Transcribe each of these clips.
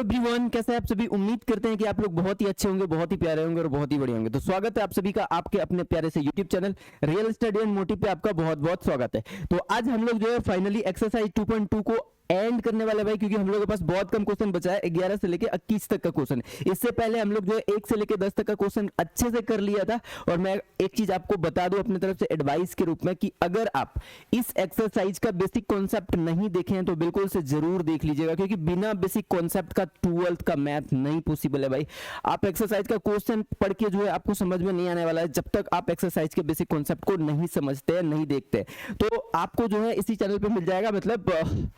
Everyone, कैसे हैं आप सभी। उम्मीद करते हैं कि आप लोग बहुत ही अच्छे होंगे, बहुत ही प्यारे होंगे और बहुत ही बढ़िया होंगे। तो स्वागत है आप सभी का आपके अपने प्यारे से YouTube channel real study and motive पे आपका बहुत बहुत स्वागत है। तो आज हम लोग जो है फाइनली एक्सरसाइज 2.2 को एंड करने वाले भाई, क्योंकि हम लोग के पास बहुत कम क्वेश्चन बचा है। 11 से लेके 21 तक का क्वेश्चन। इससे पहले हम लोग जो है 1 से लेके 10 तक का क्वेश्चन अच्छे से कर लिया था। और मैं एक चीज आपको बता दूं अपनी तरफ से एडवाइस के रूप में कि अगर आप इस एक्सरसाइज का बेसिक कॉन्सेप्ट नहीं देखे हैं तो बिल्कुल से जरूर देख लीजिएगा, क्योंकि बिना बेसिक कॉन्सेप्ट का 12th का मैथ नहीं पॉसिबल है भाई। आप एक्सरसाइज का क्वेश्चन पढ़ के जो है आपको समझ में नहीं आने वाला है जब तक आप एक्सरसाइज के बेसिक कॉन्सेप्ट को नहीं समझते हैं, नहीं देखते। तो आपको जो है इसी चैनल पे मिल जाएगा, मतलब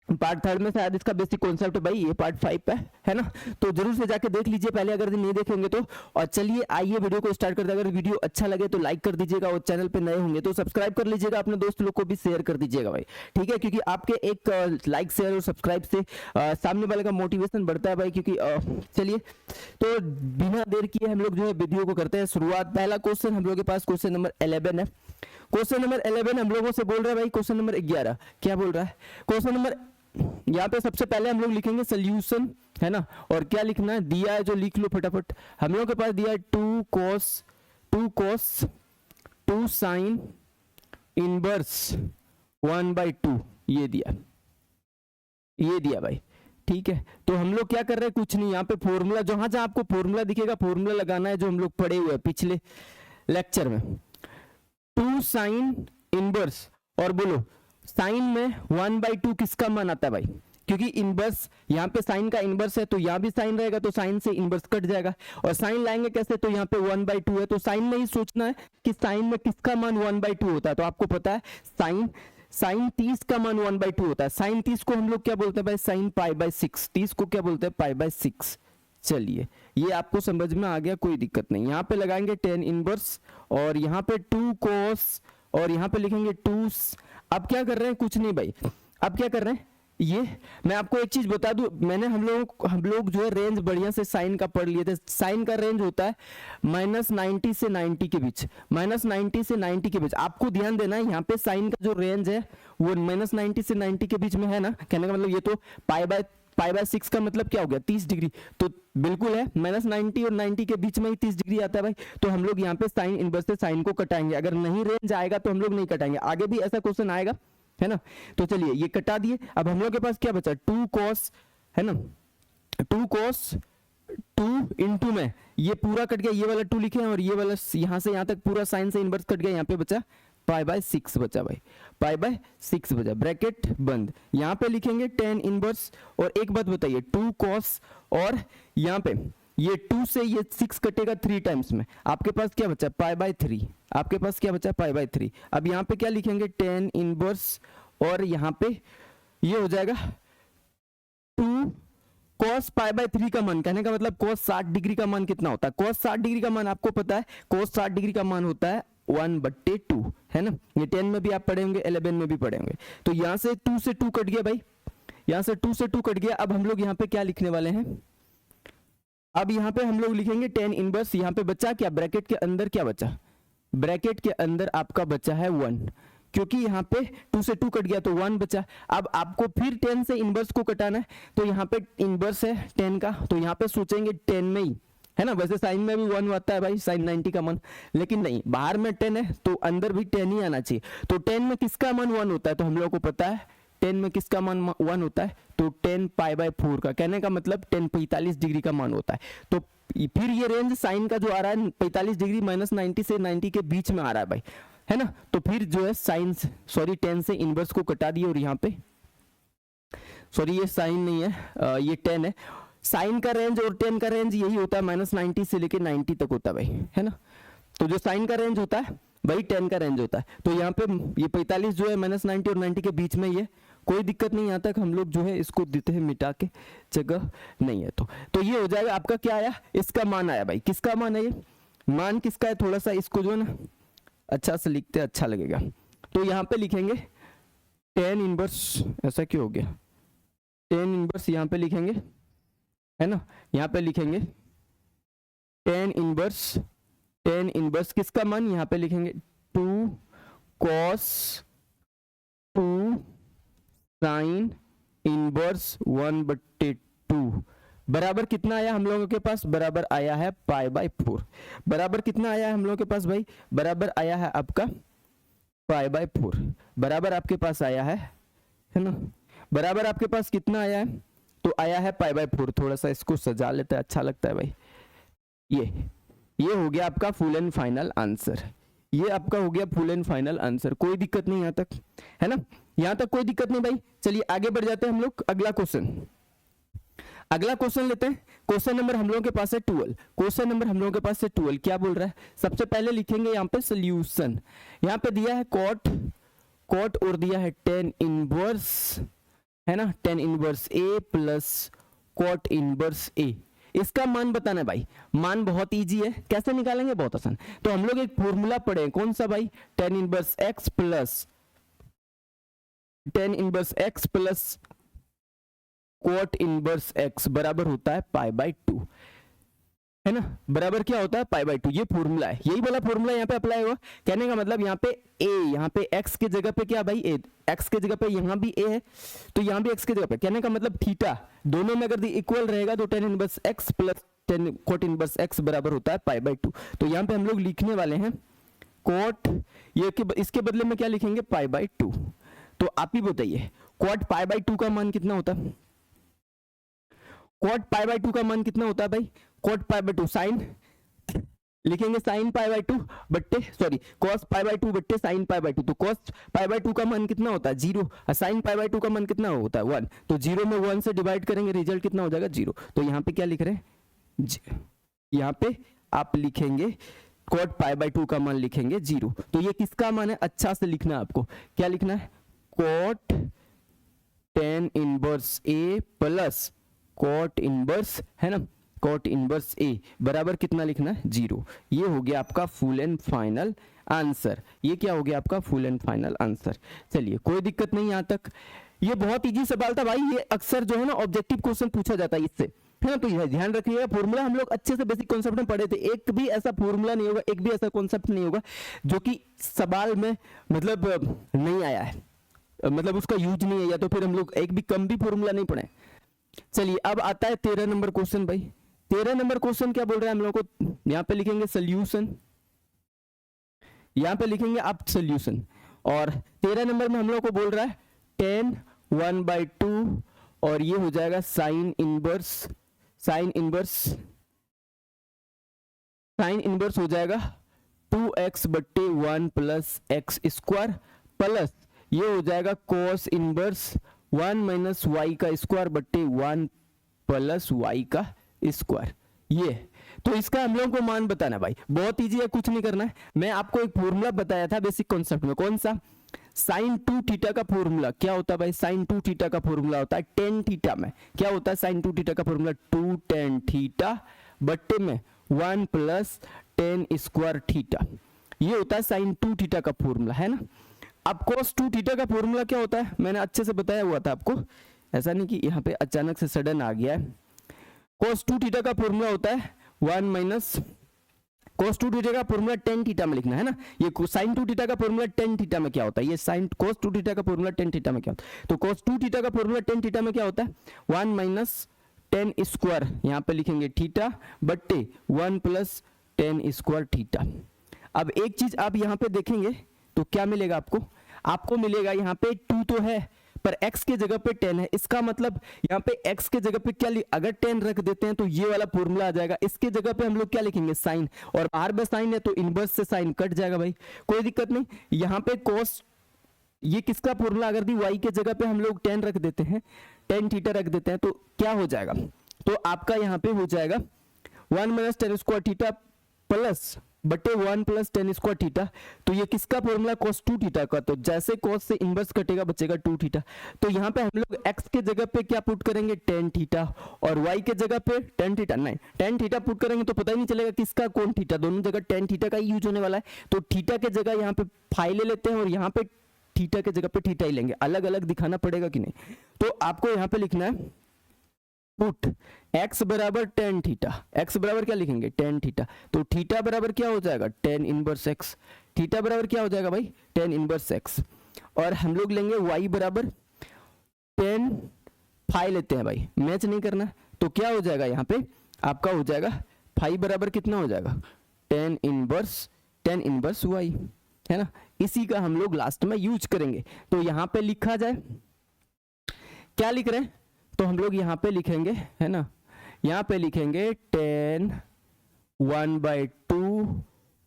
पार्ट 3 में शायद इसका बेसिक कॉन्सेप्ट भाई, ये पार्ट 5 पे है ना। तो जरूर से जाके देख लीजिए पहले अगर नहीं देखेंगे तो। और चलिए आइए वीडियो को स्टार्ट करते हैं। अगर वीडियो अच्छा लगे तो लाइक कर दीजिएगा, और चैनल पे नए होंगे तो सब्सक्राइब कर लीजिएगा, अपने दोस्त लोग को भी शेयर कर दीजिएगा भाई, ठीक है। क्योंकि आपके एक लाइक शेयर और सब्सक्राइब से सामने वाले का मोटिवेशन बढ़ता है भाई। क्योंकि चलिए तो बिना देर किए हम लोग जो है वीडियो को करते हैं शुरुआत। पहला क्वेश्चन हम लोग के पास क्वेश्चन नंबर 11 है। क्वेश्चन नंबर 11 हम लोगों से बोल रहा है भाई, क्वेश्चन नंबर 11 क्या बोल रहा है। क्वेश्चन नंबर यहाँ पे सबसे पहले हम लोग लिखेंगे सोल्यूशन, है ना। और क्या लिखना है, दिया है जो लिख लो फटाफट। हम लोग के पास दिया है 2 cos 2 sin इनवर्स 1/2, ये दिया भाई, ठीक है। तो हम लोग क्या कर रहे हैं, कुछ नहीं, यहाँ पे फॉर्मूला जहां जहां आपको फॉर्मूला दिखेगा फॉर्मूला लगाना है, जो हम लोग पढ़े हुए हैं पिछले लेक्चर में। 2 sin इनवर्स, और बोलो साइन में 1/2 किसका मान आता है भाई, क्योंकि इनवर्स यहाँ पे साइन का इनवर्स है तो यहाँ भी साइन रहेगा, तो साइन से इनवर्स कट जाएगा। और साइन लाएंगे कैसे, तो यहाँ पे 1/2 है, तो साइन में ही सोचना है कि साइन में किसका मान 1/2 होता है। तो आपको पता है साइन 30 का मान 1/2 होता है। साइन 30 को हम लोग क्या बोलते हैं भाई, साइन π/6। 30 को क्या बोलते हैं, π/6। चलिए ये आपको समझ में आ गया, कोई दिक्कत नहीं। यहाँ पे लगाएंगे 10 इनवर्स, और यहाँ पे 2 cos, और यहाँ पे लिखेंगे 2। अब क्या कर रहे हैं, कुछ नहीं भाई, अब क्या कर रहे हैं, ये मैं आपको एक चीज बता दूं, मैंने हम लोग जो है रेंज बढ़िया से साइन का पढ़ लिए थे। साइन का रेंज होता है -90 से 90 के बीच, -90 से 90 के बीच। आपको ध्यान देना है यहाँ पे साइन का जो रेंज है वो -90 से 90 के बीच में है ना। कहने का मतलब ये तो π/6 का मतलब क्या हो गया, 30 डिग्री। तो बिल्कुल है, -90 और 90 के बीच में ही 30 डिग्री आता है भाई। तो हम लोग यहाँ पे साइन इनवर्स से साइन को कटाएंगे। अगर नहीं रेंज आएगा तो हम लोग नहीं कटाएंगे, आगे भी ऐसा क्वेश्चन आएगा, है ना। तो चलिए ये कटा दिए। अब हम लोग के पास क्या बचा, 2 cos, है ना। 2 cos 2 इंटू में ये पूरा कट गया, ये वाला 2 लिखे हैं, और ये वाला यहाँ से यहाँ तक पूरा साइन से इनवर्स कट गया। यहाँ पे बचा π/6 बचा भाई, π/6 बचा, ब्रैकेट बंद। यहाँ पे लिखेंगे 10 इनवर्स। और एक बात बताइए, 2 cos, और यहाँ पे ये 2 से ये 6 कटेगा 3 टाइम्स में, आपके पास क्या बचा, π/3। आपके पास क्या बचा, π/3। अब यहाँ पे क्या लिखेंगे, 10 इनवर्स, और यहाँ पे ये हो जाएगा 2 cos π/3 का मान। कहने का मतलब cos 60 डिग्री का मान कितना होता है, cos 60 डिग्री का मान आपको पता है, cos 60 डिग्री का मान होता है 1/2, है ना। ये 10 में भी आप पढ़े होंगे, 11 में भी पढ़े होंगे। तो यहाँ से 2 से 2 कट गया भाई, यहाँ से 2 से 2 कट गया। अब हम लोग यहाँ पे क्या लिखने वाले हैं, अब यहाँ पे हम लोग लिखेंगे 10 इनवर्स। यहाँ पे बचा क्या, ब्रैकेट के अंदर क्या बचा, ब्रैकेट के अंदर आपका बचा है 1, क्योंकि यहाँ पे 2 से 2 कट गया तो 1 बचा। अब आपको फिर 10 से इनवर्स को कटाना है, तो यहाँ पे इनवर्स है 10 का, तो यहाँ पे सोचेंगे 10 में ही, है ना। वैसे साइन में भी 1 आता है भाई, साइन 90 का मान, लेकिन नहीं, बाहर में 10 है तो अंदर भी 10 ही आना चाहिए। तो 10 में किसका मान 1 होता है, तो हम लोगों को पता है 10 में किसका मान 1 होता है, तो 10 π/4 का। कहने का मतलब 10 45 डिग्री का मान होता है। तो फिर ये रेंज साइन का जो आ रहा है 45 डिग्री -90 से 90 के बीच में आ रहा है भाई, है ना। तो फिर जो है साइन, सॉरी 10 से इनवर्स को कटा दिए, और यहाँ पे सॉरी ये साइन नहीं है, ये 10 है। साइन का रेंज और 10 का रेंज यही होता है, -90 से लेके 90 तक होता है भाई, है ना। तो जो साइन का रेंज होता है वही 10 का रेंज होता है। तो यहाँ पे ये 45 जो है -90 और 90 के बीच में, ये कोई दिक्कत नहीं, यहाँ तक हम लोग जो है इसको देते हैं मिटा के, जगह नहीं है तो ये हो जाएगा आपका। क्या आया, इसका मान आया भाई, किसका मान है, ये मान किसका है, थोड़ा सा इसको जो है ना अच्छा से लिखते अच्छा लगेगा। तो यहाँ पे लिखेंगे 10 इनवर्स, ऐसा क्यों हो गया, 10 इनवर्स यहाँ पे लिखेंगे, है ना। यहाँ पे लिखेंगे 10 इनवर्स किसका मान, यहाँ पे लिखेंगे 2 cos 2 sin इनवर्स 1/2, बराबर कितना आया हम लोगों के पास, बराबर आया है पाई बाय 4। बराबर कितना आया है हम लोगों के पास भाई, बराबर आया है आपका पाई बाय 4। बराबर आपके पास आया है ना, बराबर आपके पास कितना आया है, तो आया है पाई बाय 4। थोड़ा सा इसको सजा लेते हैं, अच्छा लगता है भाई। ये हो गया आपका फुल एंड फाइनल आंसर। ये आपका हो गया फुल एंड फाइनल आंसर। कोई दिक्कत नहीं यहाँ तक, है ना, यहाँ तक कोई दिक्कत नहीं भाई। चलिए आगे बढ़ जाते हैं हम लोग। अगला क्वेश्चन, अगला क्वेश्चन लेते हैं। क्वेश्चन नंबर हम लोगों के पास है 12। क्वेश्चन नंबर हम लोगों के पास है 12। क्या बोल रहा है, सबसे पहले लिखेंगे यहाँ पे सोल्यूशन। यहाँ पे दिया है कॉट और दिया है tan इनवर्स, है ना, tan इनवर्स ए प्लस कॉट इनवर्स ए। इसका मान बताना है भाई। मान बहुत इजी है, कैसे निकालेंगे, बहुत आसान। तो हम लोग एक फॉर्मूला पढ़े, कौन सा भाई, tan inverse x plus tan inverse x plus cot inverse x बराबर होता है पाई बाय 2, है ना, बराबर क्या होता है पाई बाय 2। ये फॉर्मूला है, यही वाला फॉर्मूला यहाँ पे अप्लाई होगा। कहने का मतलब यहाँ पे a, यहाँ पे x के जगह पे क्या भाई, a, x के जगह पे यहाँ भी a है, तो यहाँ भी x के जगह पे, कहने का मतलब थीटा दोनों में अगर इक्वल रहेगा तो tan inverse x plus tan cot inverse x बराबर होता है पाई बाय 2। तो यहाँ पे हम लोग लिखने वाले हैं कॉट, ये इसके बदले में क्या लिखेंगे, पाई बाय 2। तो आप ही बताइए कॉट पाई बाय 2 का मान कितना होता है, कॉट पाई बाय 2 का मान कितना होता है भाई, कॉट पाई बाय 2 साइन लिखेंगे, साइन पाई बाय 2 बट्टे सॉरी कॉस पाई बाय 2 बट्टे साइन पाई बाय 2। तो कॉस पाई बाय 2 का मान कितना होता है 0, और साइन पाई बाय 2 का मान कितना होता है 1। तो 0 में 1 से डिवाइड करेंगे, रिजल्ट कितना हो जाएगा 0। तो यहाँ पे क्या लिख रहे हैं, यहाँ पे आप लिखेंगे कॉट पाई बाय 2 का मान लिखेंगे 0। तो ये किसका मान है, अच्छा से लिखना है आपको, क्या लिखना है, कॉट tan इनवर्स ए प्लस कॉट इनवर्स, है ना, कॉट इनवर्स ए बराबर कितना लिखना है 0। ये हो गया आपका फुल एंड फाइनल आंसर। ये क्या हो गया आपका फुल एंड फाइनल आंसर। चलिए कोई दिक्कत नहीं यहाँ तक। ये बहुत इजी सवाल था भाई, ये अक्सर जो है ना ऑब्जेक्टिव क्वेश्चन पूछा जाता है इससे, है ना। तो यह ध्यान रखिएगा, फॉर्मूला हम लोग अच्छे से बेसिक कॉन्सेप्ट में पढ़े थे। एक भी ऐसा फॉर्मूला नहीं होगा, एक भी ऐसा कॉन्सेप्ट नहीं होगा जो कि सवाल में मतलब नहीं आया है, मतलब उसका यूज नहीं है, या तो फिर हम लोग एक भी कम भी फॉर्मूला नहीं पढ़े। चलिए अब आता है 13 नंबर क्वेश्चन भाई। 13 नंबर क्वेश्चन क्या बोल रहा है हम लोग को, यहाँ पे लिखेंगे सोल्यूशन, यहाँ पे लिखेंगे आप सोल्यूशन। और 13 नंबर में हम लोग को बोल रहा है tan 1/2 और ये हो जाएगा साइन इनवर्स हो जाएगा 2x बट्टे 1 प्लस एक्स स्क्वायर प्लस ये हो जाएगा cos इनवर्स 1 माइनस वाई का स्क्वायर बट्टे 1 प्लस वाई का स्क्वायर। ये तो इसका हम लोगों को मान बताना भाई, बहुत इजी है, कुछ नहीं करना है। मैं आपको एक फॉर्मूला बताया था बेसिक कॉन्सेप्ट में, कौन सा, साइन 2 थीटा का फॉर्मूला क्या होता है भाई, साइन 2 थीटा का फॉर्मूला होता है tan थीटा में क्या होता है, साइन 2 थीटा का फॉर्मूला 2 tan थीटा बट्टे में 1 प्लस tan स्क्वायर थीटा। ये होता है साइन 2 थीटा का फॉर्मूला, है ना। अब cos 2 थीटा का फॉर्मूला क्या होता है, मैंने अच्छे से बताया हुआ था आपको, ऐसा नहीं कि यहाँ पे अचानक से सडन आ गया है। cos 2 थीटा का फॉर्मूला होता है 1 माइनस cos 2 थीटा का फॉर्मूला tan थीटा में लिखना है ना। ये sin 2 थीटा का फॉर्मूला tan थीटा में क्या होता है, ये sin cos 2 थीटा का फॉर्मूला tan थीटा में क्या होता है, तो cos 2 थीटा का फॉर्मूला tan थीटा में क्या होता है 1 माइनस tan स्क्वायर, यहाँ पे लिखेंगे थीटा बट्टे 1 प्लस tan स्क्वायर थीटा। अब एक चीज आप यहाँ पे देखेंगे तो क्या मिलेगा आपको मिलेगा यहाँ पे 2 तो है पर x के जगह पे 10 है। इसका मतलब यहाँ पे x के जगह पे क्या अगर 10 रख देते हैं तो ये वाला फॉर्मूला आ जाएगा। इसके जगह पे हम लोग क्या लिखेंगे साइन, और बाहर में साइन है तो इनवर्स से साइन कट जाएगा भाई, कोई दिक्कत नहीं। यहाँ पे cos ये किसका फॉर्मूला अगर दी y के जगह पे हम लोग 10 रख देते हैं, tan थीटा रख देते हैं तो क्या हो जाएगा, तो आपका यहाँ पे हो जाएगा 1 minus tan square theta plus बटे 1 प्लस tan स्क्वायर थीटा। तो ये किसका फॉर्मूला cos 2 थीटा का, तो जैसे cos से इनवर्स कटेगा बचेगा 2 थीटा। तो यहाँ पे हम लोग x के जगह पे क्या पुट करेंगे tan थीटा, और y के जगह पे tan थीटा, नहीं tan थीटा पुट करेंगे तो पता ही नहीं चलेगा किसका कौन थीटा, दोनों जगह tan थीटा का ही यूज होने वाला है। तो थीटा के जगह यहाँ पे फाई ले लेते हैं और यहाँ पे थीटा के जगह पे थीटा ही लेंगे, अलग अलग दिखाना पड़ेगा कि नहीं। तो आपको यहाँ पे लिखना है पुट x बराबर tan थीटा, x बराबर क्या लिखेंगे tan थीटा, तो थीटा बराबर क्या हो जाएगा tan इनवर्स x, थीटा बराबर क्या हो जाएगा भाई tan इनवर्स x। और हम लोग लेंगे y बराबर tan फाई लेते हैं भाई, मैच नहीं करना, तो क्या हो जाएगा यहाँ पे आपका हो जाएगा फाई बराबर कितना हो जाएगा टेन इनवर्स वाई, है ना। इसी का हम लोग लास्ट में यूज करेंगे। तो यहाँ पे लिखा जाए, क्या लिख रहे हैं, तो हम लोग यहाँ पे लिखेंगे, है ना, यहाँ पे लिखेंगे टेन 1/2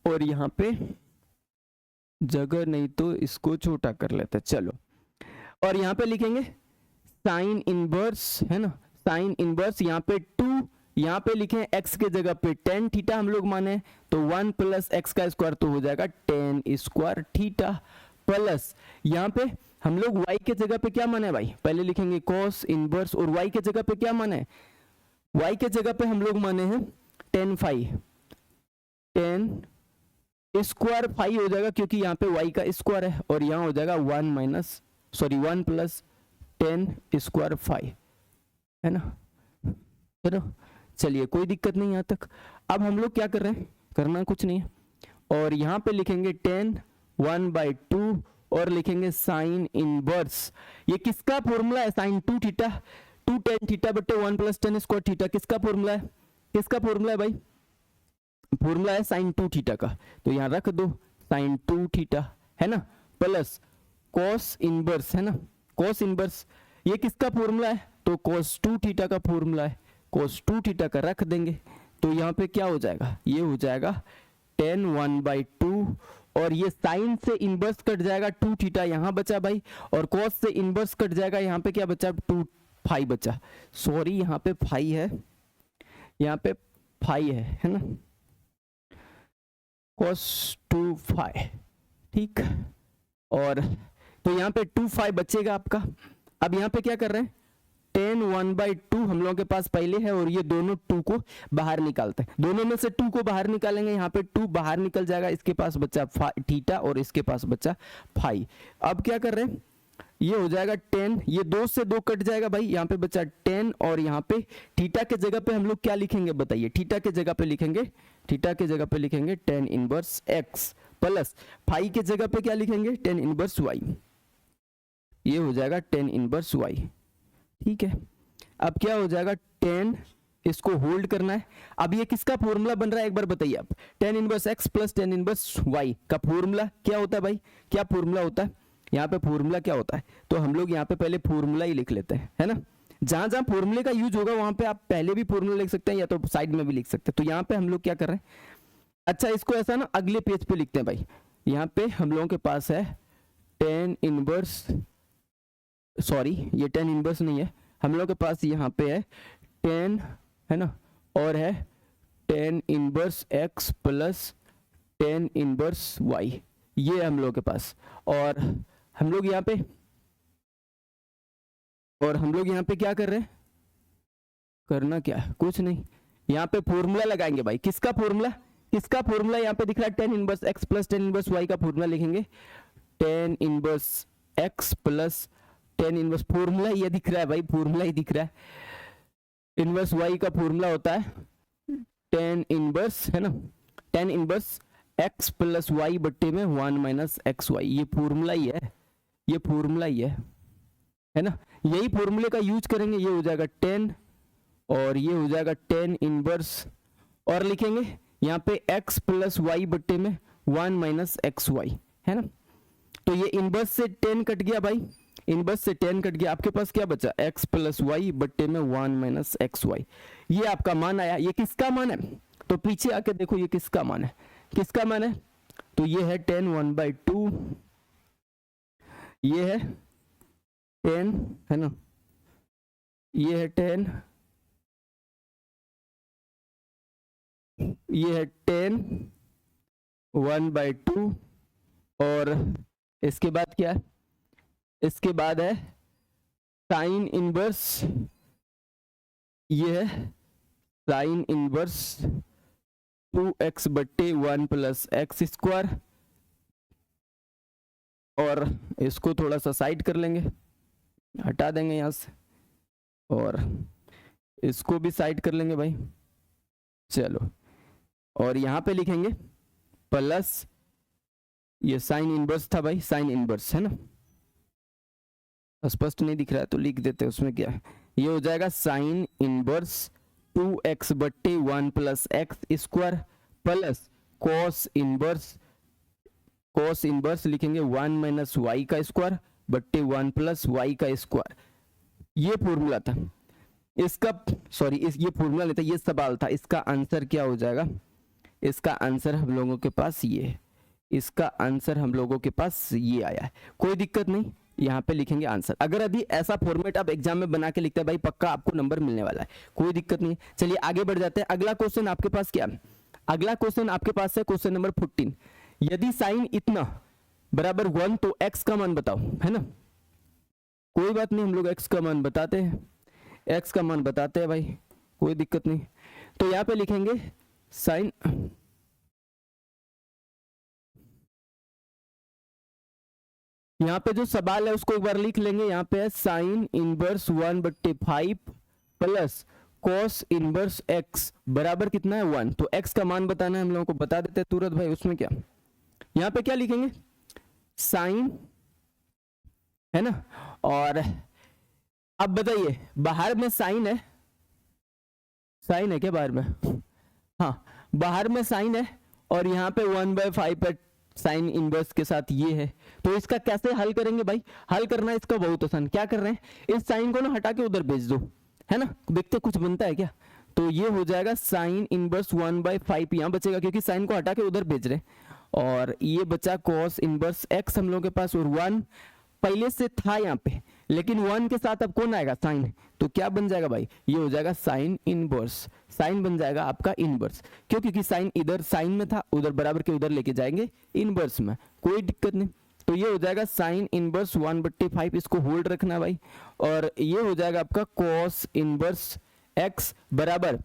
और यहाँ पे जगह नहीं तो इसको छोटा कर लेते चलो, और यहाँ पे लिखेंगे साइन इनवर्स, है ना, साइन इनवर्स यहाँ पे 2, यहाँ पे लिखे x के जगह पे टेन थीटा हम लोग माने, तो 1 प्लस एक्स का स्क्वायर तो हो जाएगा टेन स्क्वायर थीटा, प्लस यहाँ पे हम लोग y के जगह पे क्या माने भाई, पहले लिखेंगे cos इनवर्स, और y के जगह पे क्या माने, y के जगह पे हम लोग माने हैं tan phi, tan square phi हो जाएगा क्योंकि यहाँ पे y का स्क्वायर है, और यहाँ हो जाएगा 1 प्लस टेन स्क्वायर फाई, है ना, चलो चलिए कोई दिक्कत नहीं यहाँ तक। अब हम लोग क्या कर रहे हैं, करना कुछ नहीं है, और यहाँ पे लिखेंगे टेन 1/2 और लिखेंगे साइन इनवर्स, ये किसका फॉर्मूला है, साइन 2 थीटा, 2 टेन थीटा बटे 1 प्लस टेन स्क्वायर थीटा, किसका फॉर्मूला है, किसका फॉर्मूला है भाई, फॉर्मूला है साइन 2 थीटा का, तो यहाँ रख दो साइन 2 थीटा, है ना, प्लस कॉस इनवर्स, है ना, कॉस इनवर्स ये किसका फॉर्मूला है, तो कॉस 2 थीटा का फॉर्मूला है, कॉस 2 थीटा का रख देंगे, तो यहाँ पे क्या हो जाएगा, ये हो जाएगा टेन 1/2 और ये साइन से इनवर्स कट जाएगा 2 थीटा यहाँ बचा भाई, और कॉस से इनवर्स कट जाएगा, यहाँ पे क्या बचा 2 फाई बचा, सॉरी यहाँ पे फाई है, यहाँ पे फाई है ना, cos 2 फाई, ठीक, और तो यहाँ पे 2 फाई बचेगा आपका। अब यहाँ पे क्या कर रहे हैं, टेन 1/2 हम लोगों के पास पहले है, और ये दोनों 2 को बाहर निकालते हैं, दोनों में से 2 को बाहर निकालेंगे, यहाँ पे 2 बाहर निकल जाएगा, इसके पास बच्चा थीटा और इसके पास बच्चा फाई। अब क्या कर रहे हैं, ये हो जाएगा 10, ये 2 से 2 कट जाएगा भाई, यहाँ पे बचा 10, और यहाँ पे थीटा के जगह पे हम लोग क्या लिखेंगे बताइए, थीटा के जगह पे लिखेंगे, थीटा के जगह पे लिखेंगे tan inverse X, plus phi के जगह पे क्या लिखेंगे टेन इनवर्स वाई, ये हो जाएगा टेन इनवर्स वाई, ठीक है। अब क्या हो जाएगा 10, इसको होल्ड करना है। अब ये किसका फॉर्मूला बन रहा है एक बार बताइए आप, tan inverse X plus tan inverse Y का फॉर्मूला क्या होता है भाई, क्या फॉर्मूला होता है, यहाँ पे फॉर्मूला क्या होता है, तो हम लोग यहाँ पे पहले फॉर्मूला ही लिख लेते हैं, है ना, जहां जहां फॉर्मूले का यूज होगा वहां पे आप पहले भी फॉर्मूला लिख सकते हैं या तो साइड में भी लिख सकते हैं। तो यहाँ पे हम लोग क्या कर रहे हैं, अच्छा इसको ऐसा ना अगले पेज पे लिखते हैं भाई, यहाँ पे हम लोगों के पास है टेन इनवर्स, सॉरी ये टेन इनवर्स नहीं है, हम लोग के पास यहाँ पे है 10, है ना, और है tan inverse X plus tan inverse Y, ये हम लोग के पास, और हम लोग यहाँ पे क्या कर रहे हैं, करना क्या है कुछ नहीं, यहाँ पे फॉर्मूला लगाएंगे भाई, किसका फॉर्मूला, किसका फॉर्मूला यहाँ पे दिख रहा है, tan inverse X plus tan inverse Y का फॉर्मूला लिखेंगे, tan inverse X plus tan inverse, formula ये दिख रहा है भाई, फॉर्मूला ही दिख रहा है, इनवर्स वाई का फॉर्मूला होता है टेन इनवर्स, है ना, tan inverse X plus Y बट्टे में 1 माइनस एक्स वाई, ये फॉर्मूला ही है, ये फॉर्मूला ही है ना, यही फॉर्मूले का यूज करेंगे, ये हो जाएगा 10 और ये हो जाएगा 10 इनवर्स, और लिखेंगे यहाँ पे x प्लस वाई बट्टे में 1 माइनस एक्स वाई, है ना, तो ये इनवर्स से 10 कट गया भाई, इनवर्स से 10 कट गया, आपके पास क्या बचा x प्लस वाई बट्टे में 1 माइनस एक्स वाई, ये आपका मान आया। ये किसका मान है, तो पीछे आके देखो ये किसका मान है, किसका मान है, तो ये है 10 1/2, ये है 10, है ना, ये है 10, ये है 10 1/2, और इसके बाद क्या है, इसके बाद है साइन इनवर्स, ये है साइन इनवर्स 2x बट्टे 1 प्लस एक्स स्क्वायर, और इसको थोड़ा सा साइड कर लेंगे, हटा देंगे यहाँ से, और इसको भी साइड कर लेंगे भाई, चलो, और यहाँ पे लिखेंगे प्लस, ये साइन इनवर्स था भाई, साइन इनवर्स है ना, स्पष्ट नहीं दिख रहा है तो लिख देते हैं, उसमें क्या है, ये हो जाएगा साइन इनवर्स 2x बट्टे 1 plus x square plus cos inverse लिखेंगे 1 माइनस वाई का स्क्वायर बट्टे 1 प्लस वाई का स्क्वायर। ये फॉर्मूला था इसका, सॉरी ये फॉर्मूला लेता, ये सवाल था। इसका आंसर क्या हो जाएगा? इसका आंसर हम लोगों के पास ये है, इसका आंसर हम लोगों के पास ये आया है। कोई दिक्कत नहीं, यहाँ पे लिखेंगे आंसर। अगर अभी ऐसा फॉर्मेट आप एग्जाम में बना के लिखते हैं भाई, पक्का आपको नंबर मिलने वाला है, कोई दिक्कत नहीं। चलिए आगे बढ़ जाते हैं। अगला क्वेश्चन आपके पास क्या है? अगला क्वेश्चन आपके पास है क्वेश्चन नंबर 14। यदि साइन इतना बराबर 1 तो एक्स का मान बताओ, है ना। कोई बात नहीं, हम लोग एक्स का मान बताते हैं, एक्स का मान बताते हैं भाई, कोई दिक्कत नहीं। तो यहाँ पे लिखेंगे साइन, यहाँ पे जो सवाल है उसको एक बार लिख लेंगे। यहाँ पे है sine inverse 1/5 plus cos inverse x बराबर कितना है 1। तो एक्स का मान बताना है हम लोगों को, बता देते हैं तुरंत भाई। उसमें क्या, यहाँ पे क्या लिखेंगे? साइन, है ना। और अब बताइए, बाहर में साइन है, साइन है क्या बाहर में? हाँ, बाहर में साइन है और यहाँ पे 1/5 पर साइन इनवर्स के साथ ये है। तो इसका कैसे हल करेंगे भाई? हल करना इसका बहुत आसान। क्या कर रहे हैं, इस साइन को ना हटा के उधर भेज दो, है ना। देखते कुछ बनता है क्या। तो ये हो जाएगा साइन इनवर्स 1/5 यहाँ बचेगा, क्योंकि साइन को हटा के उधर भेज रहे हैं। और ये बचा कॉस इनवर्स एक्स हम लोगों के पास, और 1 पहले से था यहाँ पे, लेकिन 1 के साथ अब कौन आएगा? साइन। तो क्या बन जाएगा भाई? ये हो जाएगा साइन इनवर्स, साइन बन जाएगा आपका इनवर्स। क्यों? क्योंकि साइन इधर साइन में था, उधर बराबर के उधर लेके जाएंगे इनवर्स में, कोई दिक्कत नहीं। तो ये हो जाएगा साइन इनवर्स 1/5, इसको होल्ड रखना भाई। और ये हो जाएगा आपका कॉस इनवर्स एक्स बराबर,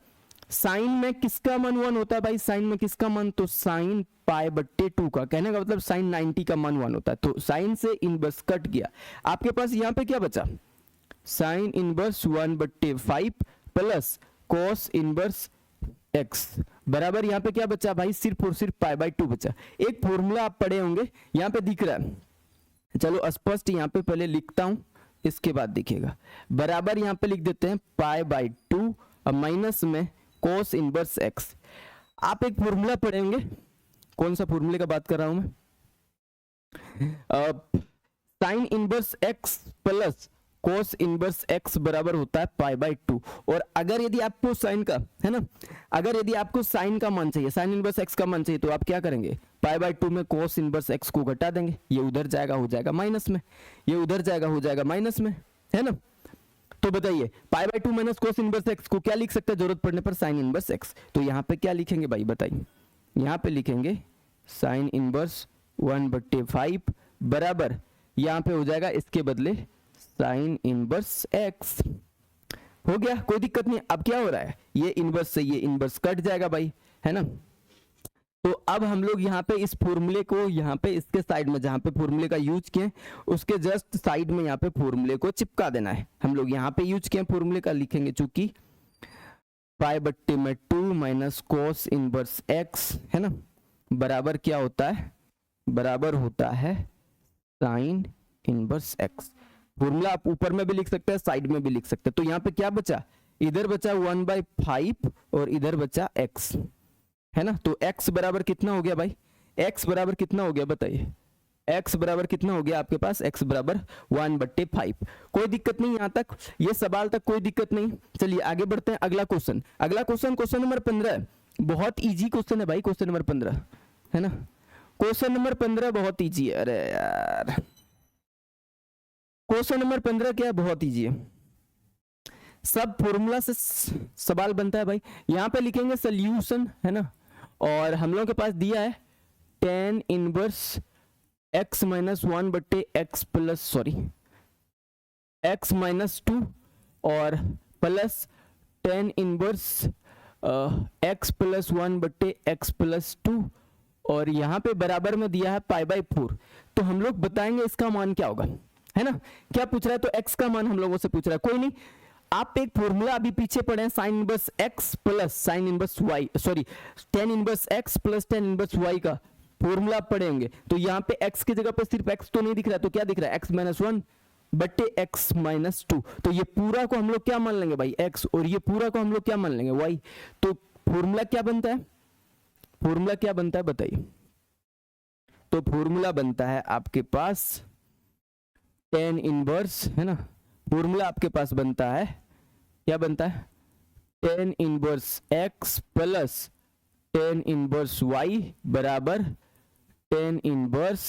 साइन में किसका मान 1 होता है भाई? साइन में किसका मान? तो साइन π/2 का, कहने का मतलब साइन 90 का मान 1 होता है। तो साइन से इनवर्स कट गया, आपके पास यहाँ पे क्या बचा? Sine inverse 1/5 plus cos inverse x बराबर, यहाँ पे क्या बचा भाई? सिर्फ और सिर्फ π/2 बचा। एक फॉर्मूला आप पढ़े होंगे, यहाँ पे दिख रहा है, चलो स्पष्ट यहाँ पे पहले लिखता हूं, इसके बाद दिखेगा। बराबर यहाँ पे लिख देते हैं π/2 और माइनस में cos इनवर्स x। आप एक फॉर्मूला पढ़ेंगे, कौन सा फॉर्मूले का बात कर रहा हूं मैं? Sine inverse x plus cos inverse x बराबर होता है π/2। और अगर यदि आपको साइन का, है ना, अगर यदि आपको साइन का मान चाहिए, साइन इनवर्स x का मान चाहिए, तो आप क्या करेंगे? π/2 में cos इनवर्स x को घटा देंगे, ये उधर जाएगा, हो जाएगा माइनस में, ये उधर जाएगा, हो जाएगा माइनस में, है ना। तो बताइए π/2 माइनस cos इनवर्स x को क्या लिख सकते हैं जरूरत पड़ने पर? Sine inverse x। तो यहाँ पे क्या लिखेंगे भाई बताइए? यहाँ पे लिखेंगे साइन इनवर्स 1/5 बराबर, यहाँ पे हो जाएगा इसके बदले साइन इनवर्स x। हो गया, कोई दिक्कत नहीं। अब क्या हो रहा है? ये इनवर्स से ये इनवर्स कट जाएगा भाई, है ना। तो अब हम लोग यहाँ पे इस फॉर्मूले को, यहाँ पे इसके साइड में जहाँ पे फॉर्मूले का यूज किए उसके जस्ट साइड में यहाँ पे फॉर्मूले को चिपका देना है। हम लोग यहाँ पे यूज किए फॉर्मूले का, लिखेंगे चूंकि π/2 माइनस cos इनवर्स x, है ना, बराबर क्या होता है? बराबर होता है साइन इनवर्स x। फॉर्मूला आप ऊपर में भी लिख सकते हैं, साइड में भी लिख सकते हैं। तो यहाँ पे क्या बचा? इधर बचा 1/5 और इधर बचा x, है ना। तो x बराबर कितना हो गया भाई? x बराबर कितना हो गया बताइए? x बराबर कितना हो गया आपके पास? x बराबर 1/5। कोई दिक्कत नहीं, यहाँ तक ये सवाल तक कोई दिक्कत नहीं। चलिए आगे बढ़ते हैं। अगला क्वेश्चन, अगला क्वेश्चन क्वेश्चन नंबर 15, बहुत इजी क्वेश्चन है भाई। क्वेश्चन नंबर 15, है ना, क्वेश्चन नंबर 15 बहुत इजी है। अरे यार, क्वेश्चन नंबर 15 क्या है? बहुत इजी है, सब फॉर्मूला से सवाल बनता है भाई। यहाँ पे लिखेंगे सोल्यूशन, है ना, और हम लोगों के पास दिया है tan inverse x minus 1/x plus, sorry x minus 2 और plus tan inverse x plus 1/x plus 2, और यहाँ पे बराबर में दिया है π/4। तो हम लोग बताएंगे इसका मान क्या होगा, है ना। क्या पूछ रहा है? तो x का मान हम लोगों से पूछ रहा है। कोई नहीं, आप एक फॉर्मूला अभी पीछे पढ़े हैं, sine inverse x plus sine inverse y, sorry tan inverse x plus tan inverse y का फॉर्मूला पढ़े होंगे। तो यहाँ पे x की जगह पे सिर्फ x तो नहीं दिख रहा है, तो क्या दिख रहा है? x माइनस 1 बट्टे x माइनस 2। तो ये पूरा को हम लोग क्या मान लेंगे भाई x, और ये पूरा को हम लोग क्या मान लेंगे y। तो फॉर्मूला क्या बनता है, फॉर्मूला क्या बनता है बताइए। तो फॉर्मूला बनता है आपके पास tan इनवर्स, है ना, फॉर्मूला आपके पास बनता है, क्या बनता है, tan inverse x plus tan inverse y बराबर tan inverse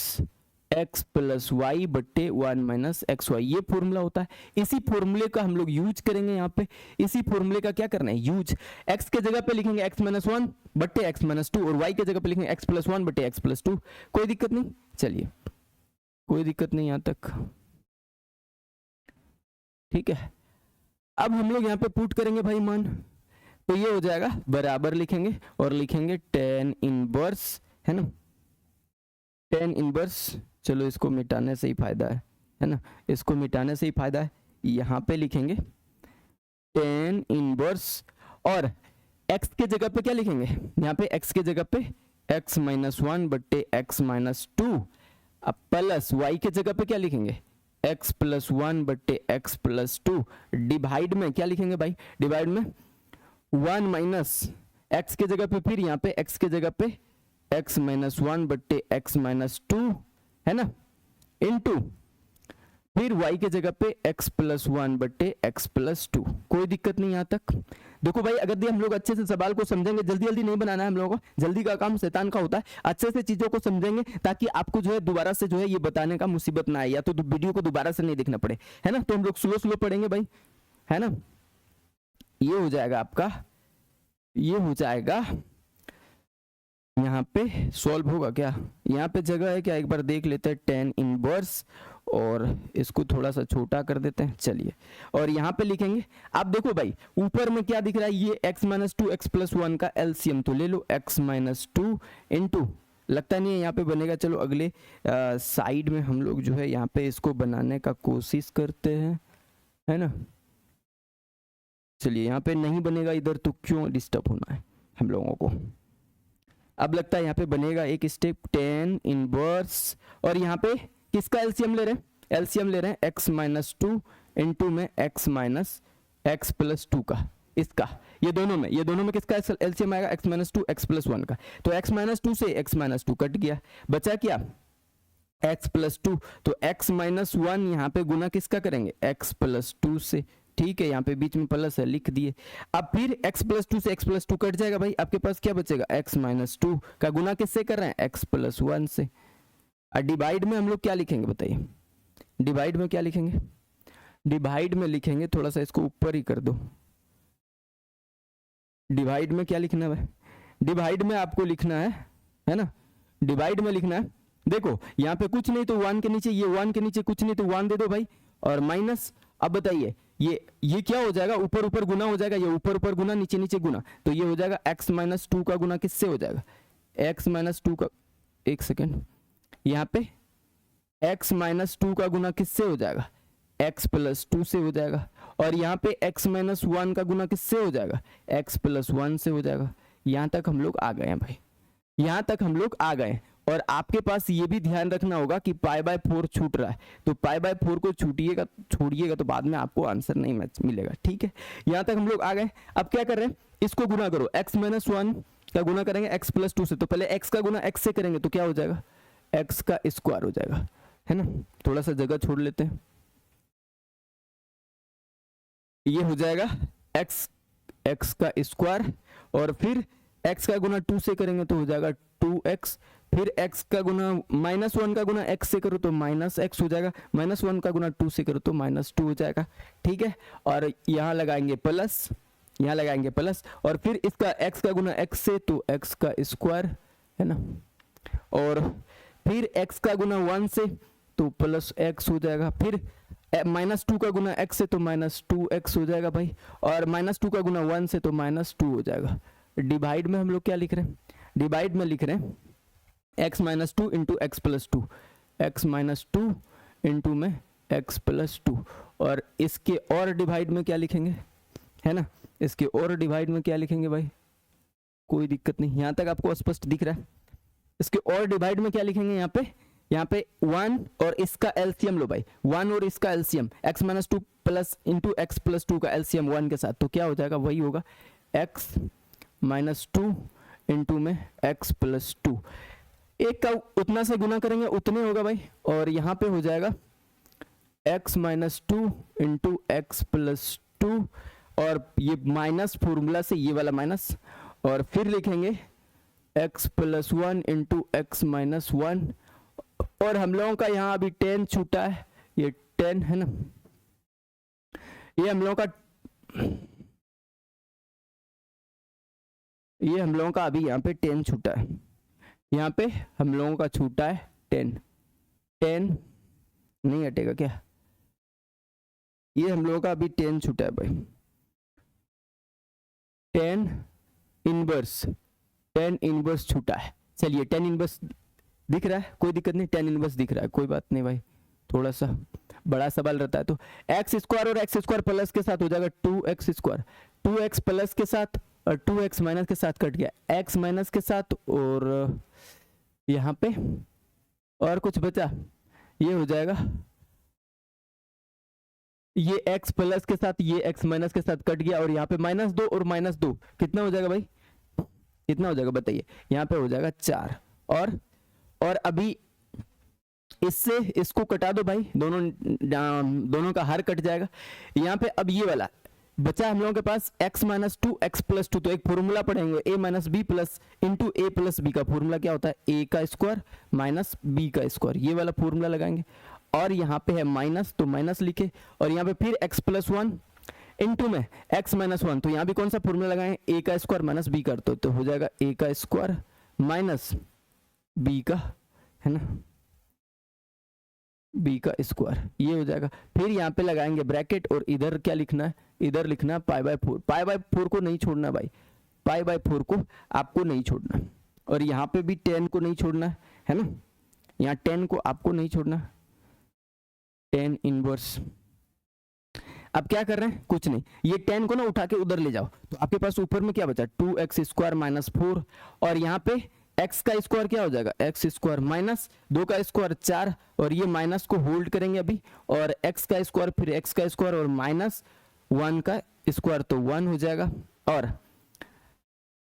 x plus Y बट्टे 1 माइनस एक्स वाई। ये फॉर्मूला होता है। इसी फॉर्मूले का हम लोग यूज करेंगे यहाँ पे। इसी फॉर्मूले का क्या करना है, यूज। x के जगह पे लिखेंगे x माइनस 1 बट्टे x माइनस 2, और y के जगह पे लिखेंगे x प्लस 1 बट्टे x प्लस 2। कोई दिक्कत नहीं, चलिए कोई दिक्कत नहीं यहाँ तक, ठीक है। अब हम लोग यहाँ पे पुट करेंगे भाई मान, तो ये हो जाएगा बराबर लिखेंगे और लिखेंगे tan इनवर्स, है ना, tan इनवर्स, चलो इसको मिटाने से ही फायदा है ना, इसको मिटाने से ही फायदा है। यहाँ पे लिखेंगे tan इनवर्स, और x के जगह पे क्या लिखेंगे, यहाँ पे x के जगह पे x माइनस 1 बट्टे x माइनस 2, अब प्लस y के जगह पे क्या लिखेंगे x प्लस 1 बट्टे x प्लस 2, डिवाइड में क्या लिखेंगे भाई, डिवाइड में 1 माइनस x के जगह पे, फिर यहाँ पे x के जगह पे x माइनस 1 बट्टे x माइनस 2, है ना, इनटू फिर y के जगह पे x प्लस 1 बट्टे x प्लस 2। कोई दिक्कत नहीं यहाँ तक। देखो भाई, अगर हम लोग अच्छे से सवाल को समझेंगे, जल्दी जल्दी नहीं बनाना है हम लोगों को, जल्दी का काम शैतान का होता है। अच्छे से चीजों को समझेंगे ताकि आपको जो है दोबारा से जो है ये बताने का मुसीबत ना आए, या तो वीडियो को दोबारा से नहीं देखना पड़े, है ना। तो हम लोग स्लो स्लो पढ़ेंगे भाई, है ना। ये हो जाएगा आपका, ये हो जाएगा, यहाँ पे सॉल्व होगा क्या, यहाँ पे जगह है क्या, एक बार देख लेते हैं। tan इनवर्स, और इसको थोड़ा सा छोटा कर देते हैं, चलिए, और यहाँ पे लिखेंगे। आप देखो भाई ऊपर में क्या दिख रहा है, ये x माइनस 2 x प्लस 1 का एलसीएम, तो ले लो x माइनस 2 इंटू, लगता नहीं है यहाँ पे बनेगा, चलो अगले साइड में हम लोग जो है यहाँ पे इसको बनाने का कोशिश करते हैं, है ना। चलिए यहाँ पे नहीं बनेगा इधर, तो क्यों डिस्टर्ब होना है हम लोगों को। अब लगता है यहाँ पे बनेगा एक स्टेप, tan इनवर्स, और यहाँ पे किसका एलसीएम ले रहे हैं, एलसीएम ले रहे हैं x माइनस 2 इंटू में x माइनस एक्स प्लस 2 का, इसका, ये दोनों में किसका एलसीएम आएगा, x माइनस 2 x प्लस 1 का। तो x माइनस 2 से x माइनस 2 कट गया, बचा क्या x प्लस 2, तो x माइनस 1 यहाँ पे गुना किसका करेंगे, x प्लस 2 से, ठीक है, यहाँ पे बीच में प्लस है लिख दिए। अब फिर x प्लस 2 से x प्लस 2 कट जाएगा भाई, आपके पास क्या बचेगा, x माइनस 2 का गुना किससे कर रहे हैं, x प्लस 1 से। और डिवाइड में हम लोग क्या लिखेंगे बताइए, डिवाइड में क्या लिखेंगे, डिवाइड में लिखेंगे, थोड़ा सा इसको ऊपर ही कर दो, डिवाइड में क्या लिखना है, डिवाइड में आपको लिखना है ना, डिवाइड में लिखना है, देखो यहाँ पे कुछ नहीं तो 1 के नीचे, ये 1 के नीचे कुछ नहीं तो 1 दे दो भाई, और माइनस, अब बताइए ये क्या हो जाएगा, ऊपर ऊपर गुना हो जाएगा, ये ऊपर ऊपर गुना, नीचे नीचे गुना, तो ये हो जाएगा x माइनस 2 का गुना किससे हो जाएगा, x माइनस 2 का, एक सेकेंड, यहाँ पे x माइनस 2 का गुना किससे हो जाएगा, x प्लस 2 से हो जाएगा, और यहाँ पे x माइनस 1 का गुना किससे हो जाएगा, x प्लस 1 से हो जाएगा। यहाँ तक हम लोग आ गए हैं भाई, यहाँ तक हम लोग आ गए। और आपके पास ये भी ध्यान रखना होगा कि π/4 छूट रहा है, तो π/4 को छोड़िएगा तो बाद में आपको आंसर नहीं मिलेगा, ठीक है। यहाँ तक हम लोग आ गए। अब क्या कर रहे हैं, इसको गुना करो, x माइनस 1 का गुना करेंगे x प्लस 2 से, तो पहले x का गुना x से करेंगे तो क्या हो जाएगा, x का स्क्वायर हो जाएगा, है ना। थोड़ा सा जगह छोड़ लेते हैं, ये हो जाएगा x का स्क्वायर, और फिर x का गुना 2 से करेंगे तो हो जाएगा 2x, फिर x का गुना माइनस 1 का गुना x से करो तो माइनस x हो जाएगा, माइनस 1 का गुना 2 से करो तो माइनस 2 हो जाएगा, ठीक है। और यहाँ लगाएंगे प्लस, यहाँ लगाएंगे प्लस, और फिर इसका x का गुना x से तो x का स्क्वायर, है ना, और फिर x का गुना 1 से तो प्लस x हो जाएगा, फिर माइनस 2 का गुना x से तो माइनस 2x हो जाएगा भाई, और माइनस 2 का गुना 1 से तो माइनस 2 हो जाएगा। डिवाइड में हम लोग क्या लिख रहे हैं, डिवाइड में लिख रहे हैं x minus 2 into x plus 2, x minus 2 into में x प्लस 2, और इसके और डिवाइड में क्या लिखेंगे, है ना, इसके और डिवाइड में क्या लिखेंगे भाई, कोई दिक्कत नहीं, यहाँ तक आपको स्पष्ट दिख रहा है। इसके और डिवाइड में क्या लिखेंगे, यहाँ पे यहाँ पे 1 और इसका एलसीएम लो भाई, 1 और इसका LCM x minus 2 plus into x plus 2 का एलसीएम 1 के साथ, तो क्या हो जाएगा, वही होगा x माइनस 2 इंटू में x प्लस 2, एक का उतना से गुना करेंगे उतने होगा भाई, और यहाँ पे हो जाएगा x minus 2 into x plus 2, और ये माइनस फॉर्मूला से ये वाला माइनस, और फिर लिखेंगे x plus 1 into x minus 1, और हम लोगों का यहाँ अभी 10 छूटा है, ये 10 है ना, ये हम लोगों का अभी यहाँ पे 10 छूटा है, यहाँ पे हम लोगों का छूटा है 10 नहीं हटेगा क्या, ये हम लोगों का अभी 10 छूटा है भाई, 10 इनवर्स छूटा है। चलिए 10 इनवर्स दिख रहा है, कोई दिक्कत नहीं, 10 इनवर्स दिख रहा है, कोई बात नहीं भाई, थोड़ा सा बड़ा सवाल रहता है। तो एक्स स्क्वायर और एक्स स्क्वायर प्लस के साथ हो जाएगा 2x स्क्वायर, 2x प्लस के साथ और 2x माइनस के साथ कट गया, x माइनस के साथ, और यहाँ पे और कुछ बचा, ये हो जाएगा, ये x प्लस के साथ ये x माइनस के साथ कट गया, और यहाँ पे -2 और -2 कितना हो जाएगा भाई, कितना हो जाएगा बताइए, यहाँ पे हो जाएगा 4, और अभी इससे इसको कटा दो भाई, दोनों का हर कट जाएगा। यहाँ पे अब ये वाला बचा हम लोगों के पास x माइनस 2 x प्लस 2, तो एक फॉर्मूला पढ़ेंगे a minus B plus into A plus B का फॉर्मूला क्या होता है, a का स्क्वायर माइनस b का स्क्वायर, ये वाला फॉर्मूला लगाएंगे, और यहाँ पे है माइनस तो माइनस लिखे, और यहाँ पे फिर x प्लस 1 इंटू में x माइनस 1, तो यहाँ भी कौन सा फॉर्मूला लगाएं, a का स्क्वायर माइनस b का, तो हो जाएगा a का स्क्वायर माइनस b का, है ना, b का स्क्वायर, ये हो जाएगा। फिर यहाँ पे लगाएंगे ब्रैकेट, और इधर क्या लिखना है, इधर लिखना है पाई बाय 4, पाई बाय 4 को नहीं छोड़ना भाई, पाई बाय 4 को आपको नहीं छोड़ना, और यहाँ पे भी 10 को नहीं छोड़ना है ना, यहाँ 10 को आपको नहीं छोड़ना, 10 इनवर्स। अब क्या कर रहे हैं, कुछ नहीं, ये 10 को ना उठा के उधर ले जाओ, तो आपके पास ऊपर में क्या बचा, 2x स्क्वायर माइनस 4, और यहाँ पे x का स्क्वायर क्या हो जाएगा, x स्क्वायर माइनस 2 का स्क्वायर 4, और ये माइनस को होल्ड करेंगे अभी, और x का स्क्वायर फिर x का स्क्वायर और माइनस 1 का स्क्वायर, तो 1 हो जाएगा, और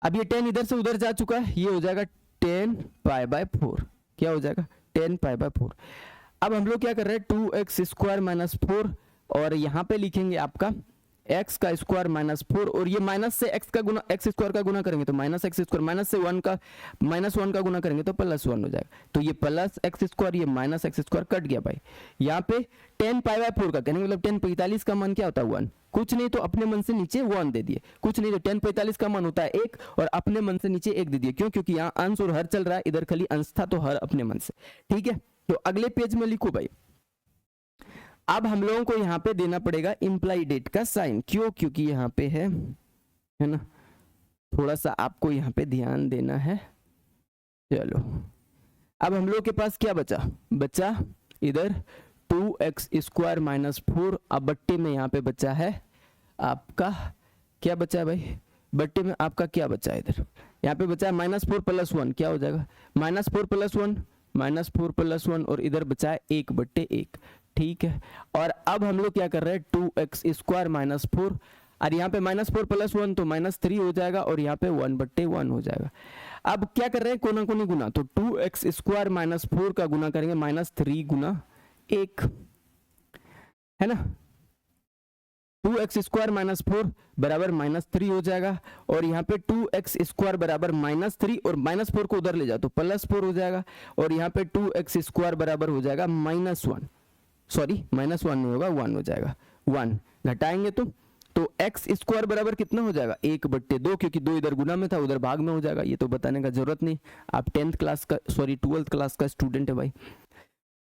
अब ये 10 इधर से उधर जा चुका है, ये हो जाएगा 10 पाई बाय 4, क्या हो जाएगा 10 पाई बाय 4। अब हम लोग क्या कर रहे हैं, 2x स्क्वायर माइनस 4, और यहाँ पे लिखेंगे आपका x का स्क्वायर माइनस 4, और ये माइनस से x स्क्वायर का गुना करेंगे तो माइनस x स्क्वायर, माइनस से माइनस 1 का गुना करेंगे तो प्लस 1 हो जाएगा, तो ये प्लस x स्क्वायर, ये माइनस x स्क्वायर कट गया भाई। यहाँ पे 10 पाई बाय 4 का कहने मतलब 10 45 का मान क्या होता है 1, कुछ नहीं तो अपने मन से नीचे 1 दे दिए, कुछ नहीं तो 10 45 का मान होता है 1, और अपने मन से नीचे 1 दे दिए, क्यों, क्योंकि यहाँ अंश और हर चल रहा है, इधर खाली अंश था तो हर अपने मन से, ठीक है। तो अगले पेज में लिखो भाई, अब हम लोगों को यहाँ पे देना पड़ेगा इंप्लाई डेट का साइन, क्यों, क्योंकि यहाँ पे है ना, थोड़ा सा आपको यहाँ पे ध्यान देना है। चलो अब हम लोग के पास क्या बचा इधर 2x स्क्वायर माइनस 4, अब बट्टे में यहाँ पे बचा है आपका, क्या बचा है भाई, बट्टे में आपका क्या बचा है, इधर यहाँ पे बचा है -4 प्लस 1, क्या हो जाएगा -4 प्लस 1 -4 प्लस 1, और इधर बचा है 1/1, ठीक है। और अब हम लोग क्या कर रहे हैं, 2x स्क्वायर माइनस 4, और यहाँ पे -4 प्लस 1 तो -3 हो जाएगा, और यहाँ पे 1/1 हो जाएगा। अब क्या कर रहे हैं, कोना कोनी गुना, तो 2x स्क्वायर माइनस 4 का गुना करेंगे -3 गुना 1, है ना, 2x स्क्वायर माइनस 4 बराबर -3 हो जाएगा, और यहाँ पे 2x स्क्वायर बराबर -3, और -4 को उधर ले जाओ तो +4 हो जाएगा, और यहाँ पे 2x स्क्वायर बराबर हो जाएगा -1, सॉरी -1 नहीं होगा 1 हो जाएगा, 1 घटाएंगे तो x स्क्वायर बराबर कितना हो जाएगा 1/2, क्योंकि 2 इधर गुना में था उधर भाग में हो जाएगा, ये तो बताने का जरूरत नहीं, आप 12th क्लास का 12th क्लास का स्टूडेंट है भाई।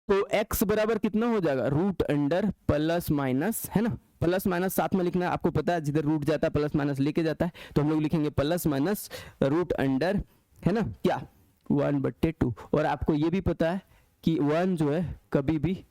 तो x बराबर कितना हो जाएगा √अंडर प्लस माइनस, है ना, प्लस माइनस साथ में लिखना है, आपको पता है जिधर रूट जाता है प्लस माइनस लेके जाता है, तो हम लोग लिखेंगे प्लस माइनस √अंडर, है ना, क्या 1/2, और आपको ये भी पता है कि 1 जो है कभी भी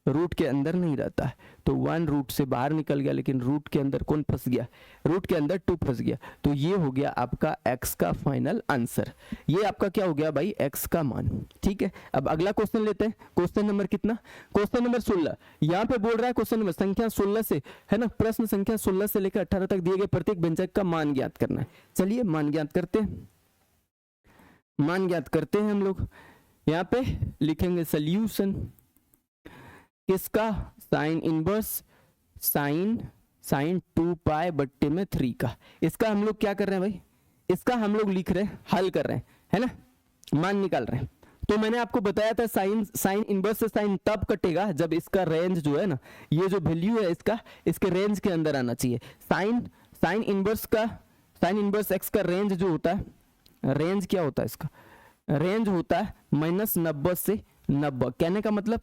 रूट के अंदर नहीं रहता है, तो 1 रूट से बाहर निकल गया, लेकिन रूट के अंदर कौन फंस गया, रूट के अंदर 2 फंस गया। तो ये हो गया आपका x का फाइनल आंसर, ये आपका क्या हो गया भाई, x का मान। ठीक है, अब अगला क्वेश्चन लेते हैं। क्वेश्चन नंबर कितना, क्वेश्चन नंबर 16। यहाँ पे बोल रहा है क्वेश्चन नंबर संख्या 16 से, है ना, प्रश्न संख्या 16 से लेकर 18 तक दिए गए प्रत्येक व्यंजक का मान ज्ञात करना है। चलिए मान ज्ञात करते हैं, मान ज्ञात करते हैं हम लोग। यहाँ पे लिखेंगे सोल्यूशन किसका, साइन इनवर्स साइन 2 पाई बट्टे में 3 का। इसका हम लोग क्या कर रहे हैं भाई, इसका हम लोग लिख रहे हैं, हल कर रहे हैं, है ना, मान निकाल रहे हैं। तो मैंने आपको बताया था साइन इनवर्स से साइन तब कटेगा जब इसका रेंज जो है ना, ये जो वैल्यू है इसका, इसके रेंज के अंदर आना चाहिए। साइन इनवर्स एक्स का रेंज जो होता है, रेंज क्या होता है इसका, रेंज होता है -90 से 90। कहने का मतलब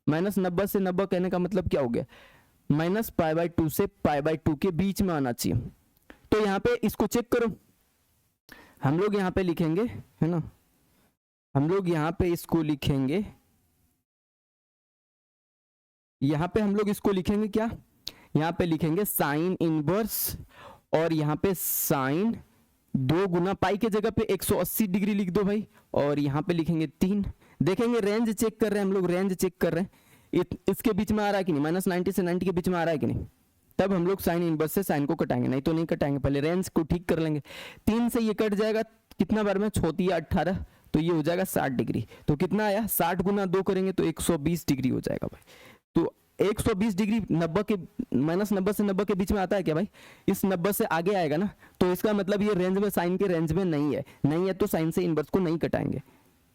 -90 से 90 कहने का मतलब क्या हो गया, -π/2 से π/2 के बीच में आना चाहिए। तो यहाँ पे इसको चेक करो, हम लोग यहाँ पे लिखेंगे, है ना, हम लोग यहाँ पे इसको लिखेंगे, यहाँ पे हम लोग इसको लिखेंगे क्या, यहाँ पे लिखेंगे साइन इनवर्स, और यहाँ पे साइन 2 गुना पाई के जगह पे 180 डिग्री लिख दो भाई, और यहाँ पे लिखेंगे 3। देखेंगे रेंज चेक कर रहे हैं हम लोग, रेंज चेक कर रहे हैं इसके बीच में आ रहा है कि नहीं, -90 से 90 के बीच में आ रहा है कि नहीं, तब हम लोग साइन इनवर्स से साइन को कटाएंगे, नहीं तो नहीं कटाएंगे, पहले रेंज को ठीक कर लेंगे। 3 से ये कट जाएगा, कितना बार में, 6 या 18, तो ये हो जाएगा 60 डिग्री। तो कितना आया, 60 गुना 2 करेंगे तो 120 डिग्री हो जाएगा भाई। तो 120 डिग्री 90 के -90 से 90 के बीच में आता है क्या भाई, इस 90 से आगे आएगा ना, तो इसका मतलब ये रेंज में, साइन के रेंज में नहीं है तो साइन से इनवर्स को नहीं कटाएंगे,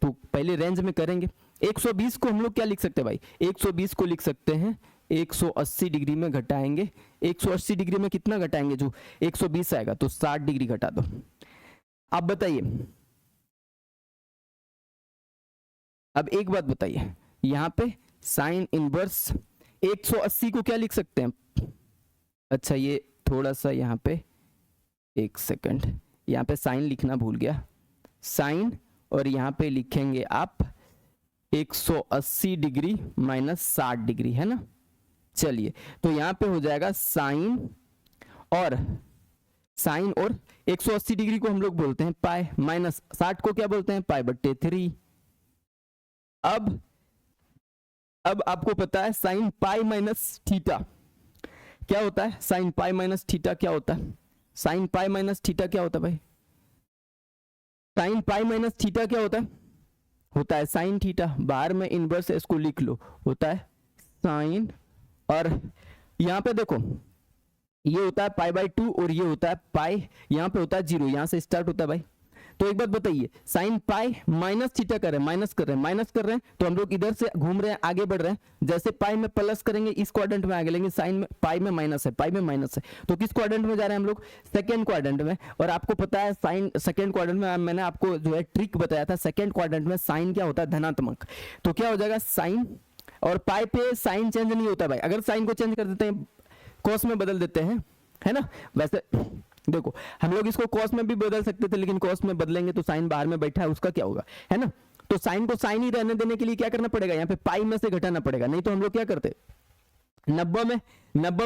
तो पहले रेंज में करेंगे। 120 को हम लोग क्या लिख सकते हैं भाई, 120 को लिख सकते हैं 180 डिग्री में घटाएंगे। 180 डिग्री में कितना घटाएंगे, जो 120 आएगा तो 60 डिग्री घटा दो। आप बताइए, अब एक बात बताइए, यहाँ पे साइन इनवर्स 180 को क्या लिख सकते हैं, अच्छा ये थोड़ा सा यहाँ पे, एक सेकंड, यहाँ पे साइन लिखना भूल गया, साइन, और यहाँ पे लिखेंगे आप 180 डिग्री -60 डिग्री, है ना। चलिए तो यहाँ पे हो जाएगा साइन और 180 डिग्री को हम लोग बोलते हैं पाई, -60 को क्या बोलते हैं, π/3। अब आपको पता है साइन पाई माइनस थीटा क्या होता है, साइन पाई माइनस थीटा क्या होता है, साइन पाई माइनस थीटा क्या होता है भाई, साइन पाई माइनस थीटा क्या होता है साइन थीटा। बाहर में इनवर्स है, इसको लिख लो, होता है साइन, और यहाँ पे देखो ये होता है π/2 और ये होता है पाई, यहाँ पे होता है 0, यहाँ से स्टार्ट होता है भाई। तो एक बात बताइए, साइन पाई माइनस थीटा कर रहे हैं, माइनस कर रहे हैं, तो हम लोग इधर से घूम रहे हैं, आगे बढ़ रहे हैं, जैसे पाई में प्लस करेंगे इस क्वाड्रेंट में आगे, लेकिन साइन में पाई में माइनस है, तो किस क्वाड्रेंट में जा रहे हैं हम लोग, सेकंड क्वाड्रेंट में। और आपको पता है साइन सेकंड क्वाड्रेंट में, मैंने आपको जो है ट्रिक बताया था, सेकंड क्वाड्रेंट में साइन क्या होता है, धनात्मक। तो क्या हो जाएगा, साइन, और पाई पे साइन चेंज नहीं होता भाई, अगर साइन को चेंज कर देते हैं कॉस में बदल देते हैं, है ना। वैसे देखो हम लोग इसको कॉस में भी बदल सकते थे, लेकिन कॉस में बदलेंगे तो साइन बाहर में बैठा है, उसका क्या होगा, है ना। तो साइन को साइन ही रहने देने के लिए क्या करना पड़ेगा, यहाँ पे पाई में से घटाना पड़ेगा, नहीं तो हम लोग क्या करते, 90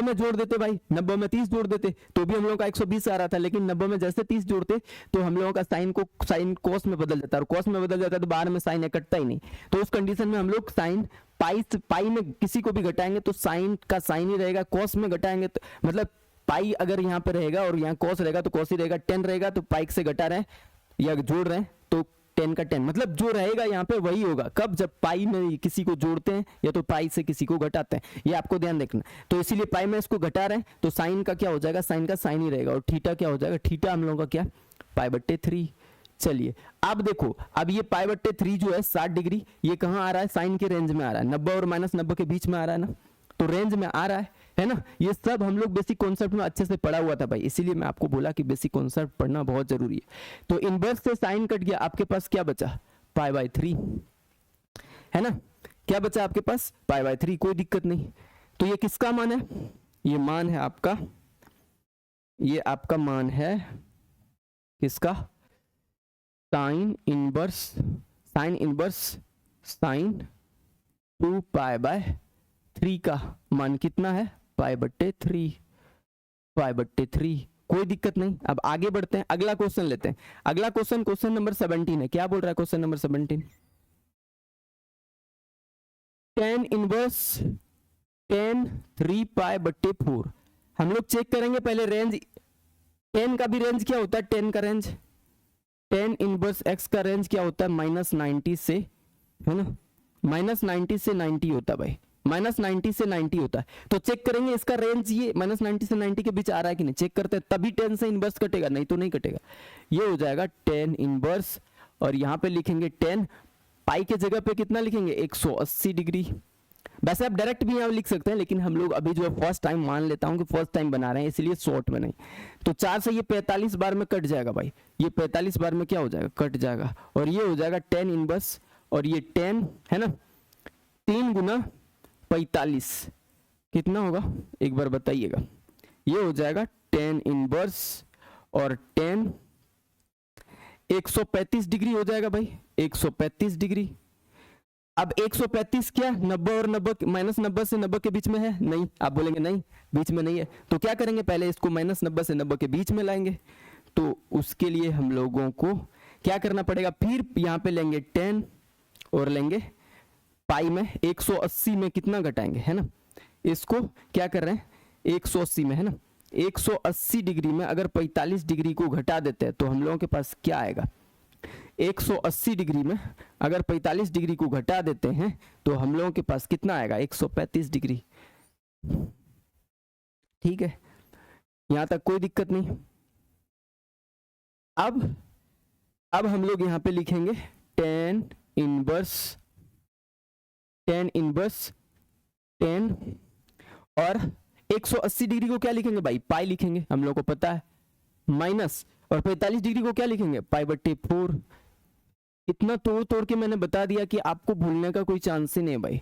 में जोड़ देते भाई, 90 में 30 जोड़ देते तो भी हम लोगों का 120 आ रहा था, लेकिन 90 में जैसे 30 जोड़ते तो हम लोगों का साइन कॉस में बदल जाता, और कॉस में बदल जाता तो बाहर में साइन कटता ही नहीं। तो उस कंडीशन में हम लोग साइन पाई में किसी को भी घटाएंगे तो साइन का साइन ही रहेगा, कॉस में घटाएंगे तो मतलब पाई अगर यहाँ पे रहेगा और यहाँ कॉस रहेगा तो कॉस ही रहेगा, 10 रहेगा तो पाई से घटा रहे हैं या जोड़ रहे हैं तो 10 का 10, मतलब जो रहेगा यहाँ पे वही होगा। कब, जब पाई में किसी को जोड़ते हैं या तो पाई से किसी को घटाते हैं, ये आपको ध्यान रखना। तो इसीलिए पाई में इसको घटा रहे हैं तो साइन का क्या हो जाएगा, साइन का साइन ही रहेगा, और थीटा क्या हो जाएगा, थीटा हम लोगों का क्या, π/3। चलिए अब देखो, अब ये π/3 जो है 60 डिग्री, ये कहाँ आ रहा है, साइन के रेंज में आ रहा है, 90 और -90 के बीच में आ रहा है ना, तो रेंज में आ रहा है ना। ये सब हम लोग बेसिक कॉन्सेप्ट में अच्छे से पढ़ा हुआ था भाई, इसीलिए मैं आपको बोला कि बेसिक कॉन्सेप्ट पढ़ना बहुत जरूरी है। तो इनवर्स से साइन कट गया, आपके पास क्या बचा, π/3, है ना, क्या बचा आपके पास, π/3, कोई दिक्कत नहीं। तो ये किसका मान है, ये मान है आपका, ये आपका मान है किसका, साइन इनवर्स साइन 2 π/3 3 का मान कितना है, पाई बट्टे 3, पाई बट्टे 3। कोई दिक्कत नहीं। अब आगे बढ़ते हैं, अगला क्वेश्चन लेते हैं। अगला क्वेश्चन क्वेश्चन नंबर 17 है। क्या बोल रहा है question number 17? tan inverse tan 3 पाई बट्टे 4। हम लोग चेक करेंगे पहले रेंज, tan का भी रेंज क्या होता है, tan का रेंज, tan इनवर्स x का रेंज क्या होता है, -90 से, है ना, -90 से 90 होता है भाई, -90 से 90 होता है। तो चेक करेंगे इसका रेंज ये -90 से 90 के बीच आ रहा है कि नहीं, चेक करते हैं, तभी tan से इनवर्स कटेगा, नहीं तो नहीं कटेगा। ये हो जाएगा tan इनवर्स, और यहाँ पे लिखेंगे tan, पाई के जगह पे कितना लिखेंगे, 180 डिग्री। वैसे आप डायरेक्ट भी यहाँ लिख सकते हैं, लेकिन हम लोग अभी जो है फर्स्ट टाइम मान लेता हूँ कि फर्स्ट टाइम बना रहे हैं, इसलिए शॉर्ट में नहीं। तो 4 से ये 45 बार में कट जाएगा भाई, ये 45 बार में क्या हो जाएगा, कट जाएगा, और ये हो जाएगा tan इनवर्स, और ये tan है ना, 3 गुना 45 कितना होगा, एक बार बताइएगा। ये हो जाएगा tan इनवर्स और tan 135 डिग्री हो जाएगा भाई, 135 डिग्री। अब 135 क्या 90 और 90 -90 से 90 के बीच में है, नहीं, आप बोलेंगे नहीं बीच में नहीं है, तो क्या करेंगे, पहले इसको -90 से 90 के बीच में लाएंगे। तो उसके लिए हम लोगों को क्या करना पड़ेगा, फिर यहाँ पे लेंगे tan और लेंगे पाई में 180 में कितना घटाएंगे, है ना, इसको क्या कर रहे हैं 180 में, है ना, 180 डिग्री में अगर 45 डिग्री को घटा देते हैं तो हम लोगों के पास क्या आएगा, 180 डिग्री में अगर 45 डिग्री को घटा देते हैं तो हम लोगों के पास कितना आएगा, 135 डिग्री। ठीक है, यहां तक कोई दिक्कत नहीं। अब हम लोग यहां पे लिखेंगे tan इनवर्स tan, और 180 डिग्री को क्या लिखेंगे भाई, पाई लिखेंगे, हम लोग को पता है, माइनस, और 45 डिग्री को क्या लिखेंगे, पाई बट्टे 4। इतना तोड़ के मैंने बता दिया कि आपको भूलने का कोई चांस ही नहीं भाई।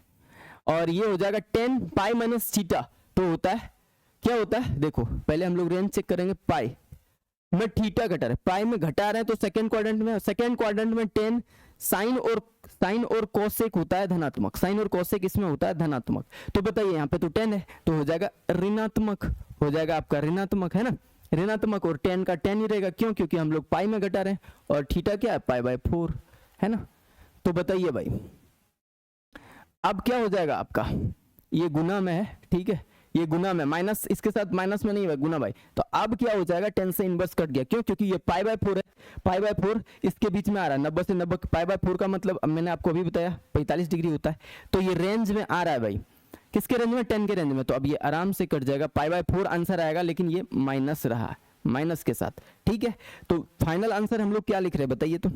और ये हो जाएगा tan पाई माइनस थीटा, तो होता है क्या होता है, देखो पहले हम लोग रेंज चेक करेंगे, पाई में थीटा घटा रहे, पाई में घटा रहे हैं, तो सेकंड क्वाड्रेंट में tan साइन और कोसेक होता है धनात्मक, साइन और कोसेक इसमें होता है धनात्मक। तो बताइए यहाँ पे तो tan है, तो हो जाएगा ऋणात्मक, हो जाएगा आपका ऋणात्मक, है ना, ऋणात्मक, और tan का tan ही रहेगा, क्यों, क्योंकि हम लोग पाई में घटा रहे हैं, और थीटा क्या है, पाई/4, है ना। तो बताइए भाई अब क्या हो जाएगा आपका, ये गुना में है, ठीक है, ये गुना में, माइनस इसके साथ माइनस में नहीं है गुना भाई। तो अब क्या हो जाएगा, tan से इनवर्स कट गया, क्यों, क्योंकि ये पाई/4 है, पाई/4 इसके बीच में आ रहा है, 90 से 90, पाई/4 का मतलब मैंने आपको अभी बताया 45 डिग्री होता है, तो ये रेंज में आ रहा है भाई, किसके रेंज में, tan के रेंज में। तो अब ये आराम से कट जाएगा, पाई/4 आंसर आएगा, लेकिन ये माइनस रहा, माइनस के साथ, ठीक है। तो फाइनल आंसर हम लोग क्या लिख रहे हैं बताइए, तो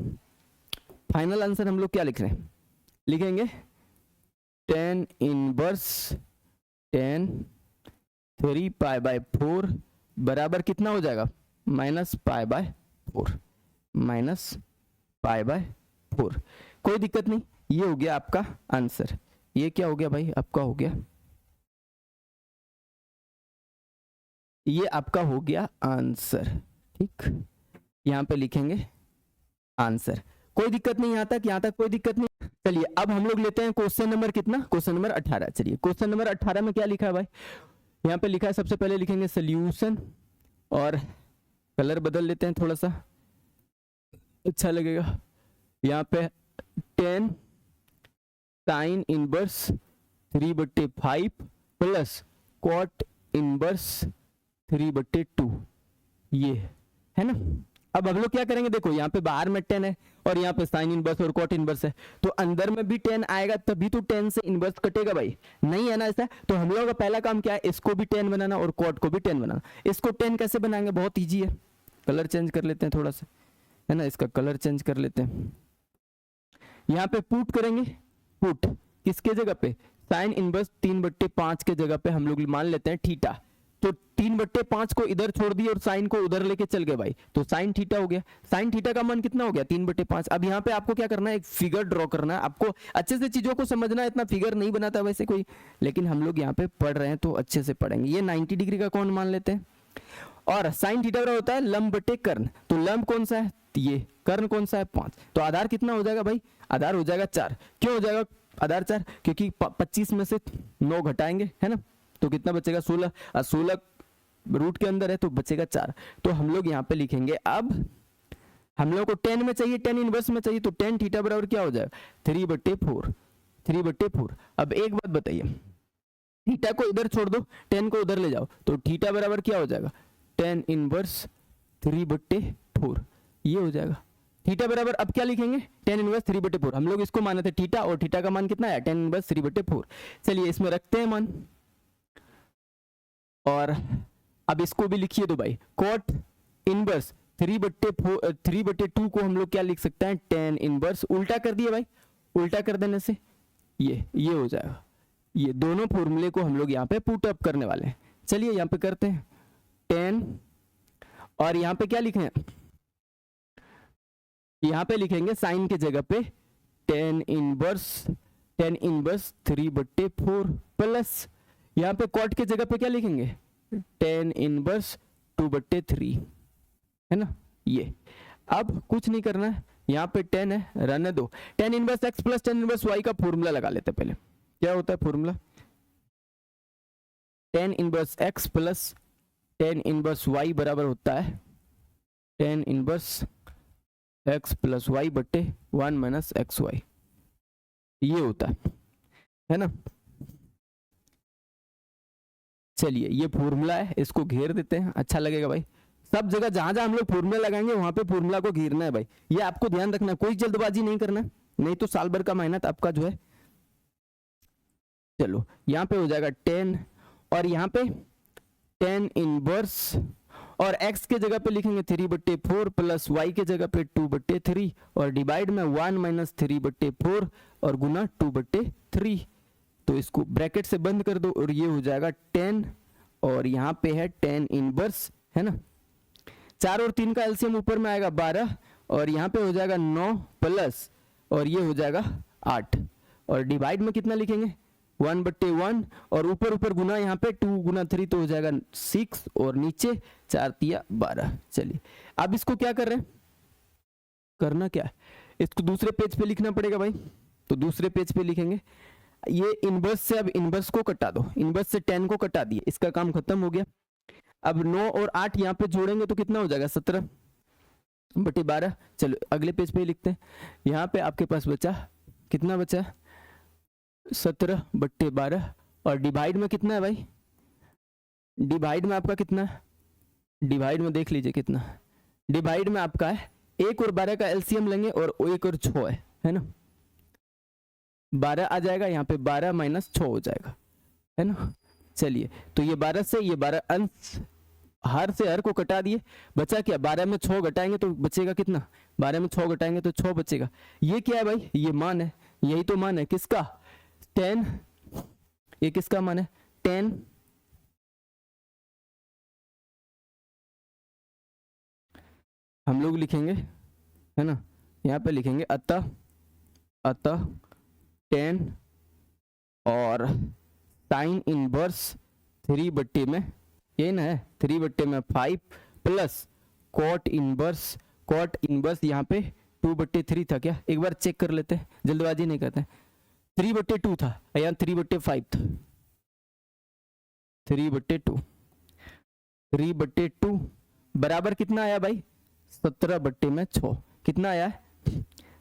फाइनल आंसर हम लोग क्या लिख रहे हैं, लिखेंगे tan इनवर्स tan 3 पाई/4 बराबर कितना हो जाएगा, -पाई/4, -पाई/4। कोई दिक्कत नहीं, ये हो गया आपका आंसर। ये क्या हो गया भाई, आपका हो गया, ये आपका हो गया आंसर, ठीक, यहाँ पे लिखेंगे आंसर। कोई दिक्कत नहीं, यहाँ तक कोई दिक्कत नहीं। चलिए अब हम लोग लेते हैं क्वेश्चन नंबर कितना, क्वेश्चन नंबर 18। चलिए क्वेश्चन नंबर 18 में क्या लिखा है भाई, यहाँ पे लिखा है, सबसे पहले लिखेंगे सोल्यूशन, और कलर बदल लेते हैं थोड़ा सा, अच्छा लगेगा। यहाँ पे tan sine inverse 3/5 plus cot inverse 3/2, ये है ना। अब हम लोग क्या करेंगे, देखो यहाँ पे बाहर में tan है और यहाँ पे साइन इनवर्स और cot इनवर्स है, तो अंदर में भी tan आएगा, तभी तो tan से इनवर्स कटेगा भाई, नहीं है ना ऐसा। तो हम लोगों का पहला काम क्या है, इसको भी tan बनाना और cot को भी tan बनाना। इसको tan कैसे बनाएंगे, बहुत ईजी है, कलर चेंज कर लेते हैं थोड़ा सा, है ना, इसका कलर चेंज कर लेते हैं। यहाँ पे पुट करेंगे, पुट किसके जगह पे, साइन इनवर्स 3/5 के जगह पे हम लोग मान लेते हैं थीटा। तो 3/5 को इधर छोड़ दिए और साइन को उधर लेके चल गए भाई, तो साइन थीटा हो गया। साइन थीटा का मान कितना हो गया, 3/5। अब यहाँ पे आपको क्या करना है, एक फिगर ड्रॉ करना है, आपको अच्छे से चीजों को समझना है, इतना फिगर नहीं बनाता वैसे कोई, लेकिन हम लोग यहाँ पे पढ़ रहे हैं तो अच्छे से पढ़ेंगे। ये 90 डिग्री का कोण मान लेते हैं, और साइन थीटा का होता है लंब बटे कर्ण, तो लंब कौन सा है, ये कर्ण कौन सा है 5, तो आधार कितना हो जाएगा भाई, आधार हो जाएगा 4। क्यों हो जाएगा, आधार 4, क्योंकि 25 में से 9 घटाएंगे, है ना, तो कितना बचेगा 16, और 16 रूट के अंदर है तो बचेगा 4। तो हम लोग यहाँ पे लिखेंगे, अब हम लोग को 10 में चाहिए, 10 इनवर्स में चाहिए, तो tan थीटा बराबर क्या हो जाएगा 3/4, 3/4। अब एक बात बताइए, थीटा को इधर छोड़ दो, 10 को उधर ले जाओ, तो थीटा बराबर क्या हो जाएगा tan इनवर्स 3/4, ये हो जाएगा। थीटा बराबर अब क्या लिखेंगे tan इनवर्स 3/4, हम लोग इसको माने थे थीटा, और थीटा का मान कितना है tan इनवर्स 3/4। चलिए इसमें रखते हैं मान, और अब इसको भी लिखिए तो भाई cot इनवर्स 3/2 को हम लोग क्या लिख सकते हैं tan इनवर्स, उल्टा कर दिए भाई, उल्टा कर देने से ये हो जाएगा। ये दोनों फॉर्मूले को हम लोग यहाँ पे पुट अप करने वाले हैं। चलिए यहाँ पे करते हैं tan, और यहाँ पे क्या लिखें, यहाँ पे लिखेंगे साइन के जगह पे tan इनवर्स 3/4 प्लस यहाँ पे कॉट के जगह पे क्या लिखेंगे tan इनवर्स 2/3, है ना। ये अब कुछ नहीं करना है, यहाँ पे 10 है, रहने दो। tan inverse x plus tan inverse y का फॉर्मूला लगा लेते हैं पहले। क्या होता है formula, tan inverse x plus tan inverse y बराबर होता है tan inverse x plus y बटे 1 माइनस XY, ये होता है ना। चलिए ये फॉर्मूला है, इसको घेर देते हैं, अच्छा लगेगा भाई। सब जगह जहां जहां हम लोग फॉर्मूला लगाएंगे वहां पे फॉर्मूला को घेरना है भाई, ये आपको ध्यान रखना, कोई जल्दबाजी नहीं करना, नहीं तो साल भर का मेहनत आपका जो है। चलो यहाँ पे हो जाएगा 10, और यहाँ पे tan इनवर्स, और x के जगह पे लिखेंगे 3/4 प्लस y के जगह पे 2/3, और डिवाइड में 1 माइनस 3/4 और गुना 2/3, तो इसको ब्रैकेट से बंद कर दो, और ये हो जाएगा 10, और यहाँ पे है tan इनवर्स, है ना। 4 और 3 का एलसीएम ऊपर में आएगा 12, और यहाँ पे हो जाएगा 9 प्लस, और ये हो जाएगा 8, और डिवाइड में कितना लिखेंगे 1/1, और ऊपर ऊपर गुना यहाँ पे 2 गुना 3 तो हो जाएगा 6, और नीचे 4 तिया 12। चलिए अब इसको क्या कर रहे हैं, करना क्या है, इसको दूसरे पेज पे लिखना पड़ेगा भाई, तो दूसरे पेज पे लिखेंगे। ये इनवर्स से अब इनवर्स को कटा दो, इनवर्स से 10 को कटा दिए, इसका काम खत्म हो गया। अब 9 और 8 यहाँ पे जोड़ेंगे तो कितना हो जाएगा 17/12। चलो अगले पेज पे ही लिखते हैं। यहाँ पे आपके पास बचा, कितना बचा 17/12, और डिवाइड में कितना है भाई, डिवाइड में आपका कितना है, डिवाइड में देख लीजिए कितना, डिवाइड में आपका है 1 और 12 का एलसीएम लेंगे, और 1 और 6 है ना, 12 आ जाएगा, यहाँ पे 12 माइनस 6 हो जाएगा, है ना। चलिए तो ये 12 से ये 12 अंश हर से हर को कटा दिए, बचा क्या 12 में 6 घटाएंगे तो बचेगा कितना, 12 में 6 घटाएंगे तो 6 बचेगा। ये क्या है भाई, ये मान है, यही तो मान है किसका 10, ये किसका मान है 10, हम लोग लिखेंगे, है ना, यहाँ पे लिखेंगे अतः 10 और साइन इनवर्स 3 में, ये ना है 3/5 प्लस कॉट इनवर्स यहाँ पे 2/3 था क्या, एक बार चेक कर लेते हैं, जल्दबाजी नहीं करते हैं। 3/2 था, यहाँ 3/5 था, 3/2 बराबर कितना आया भाई 17/6, कितना आया है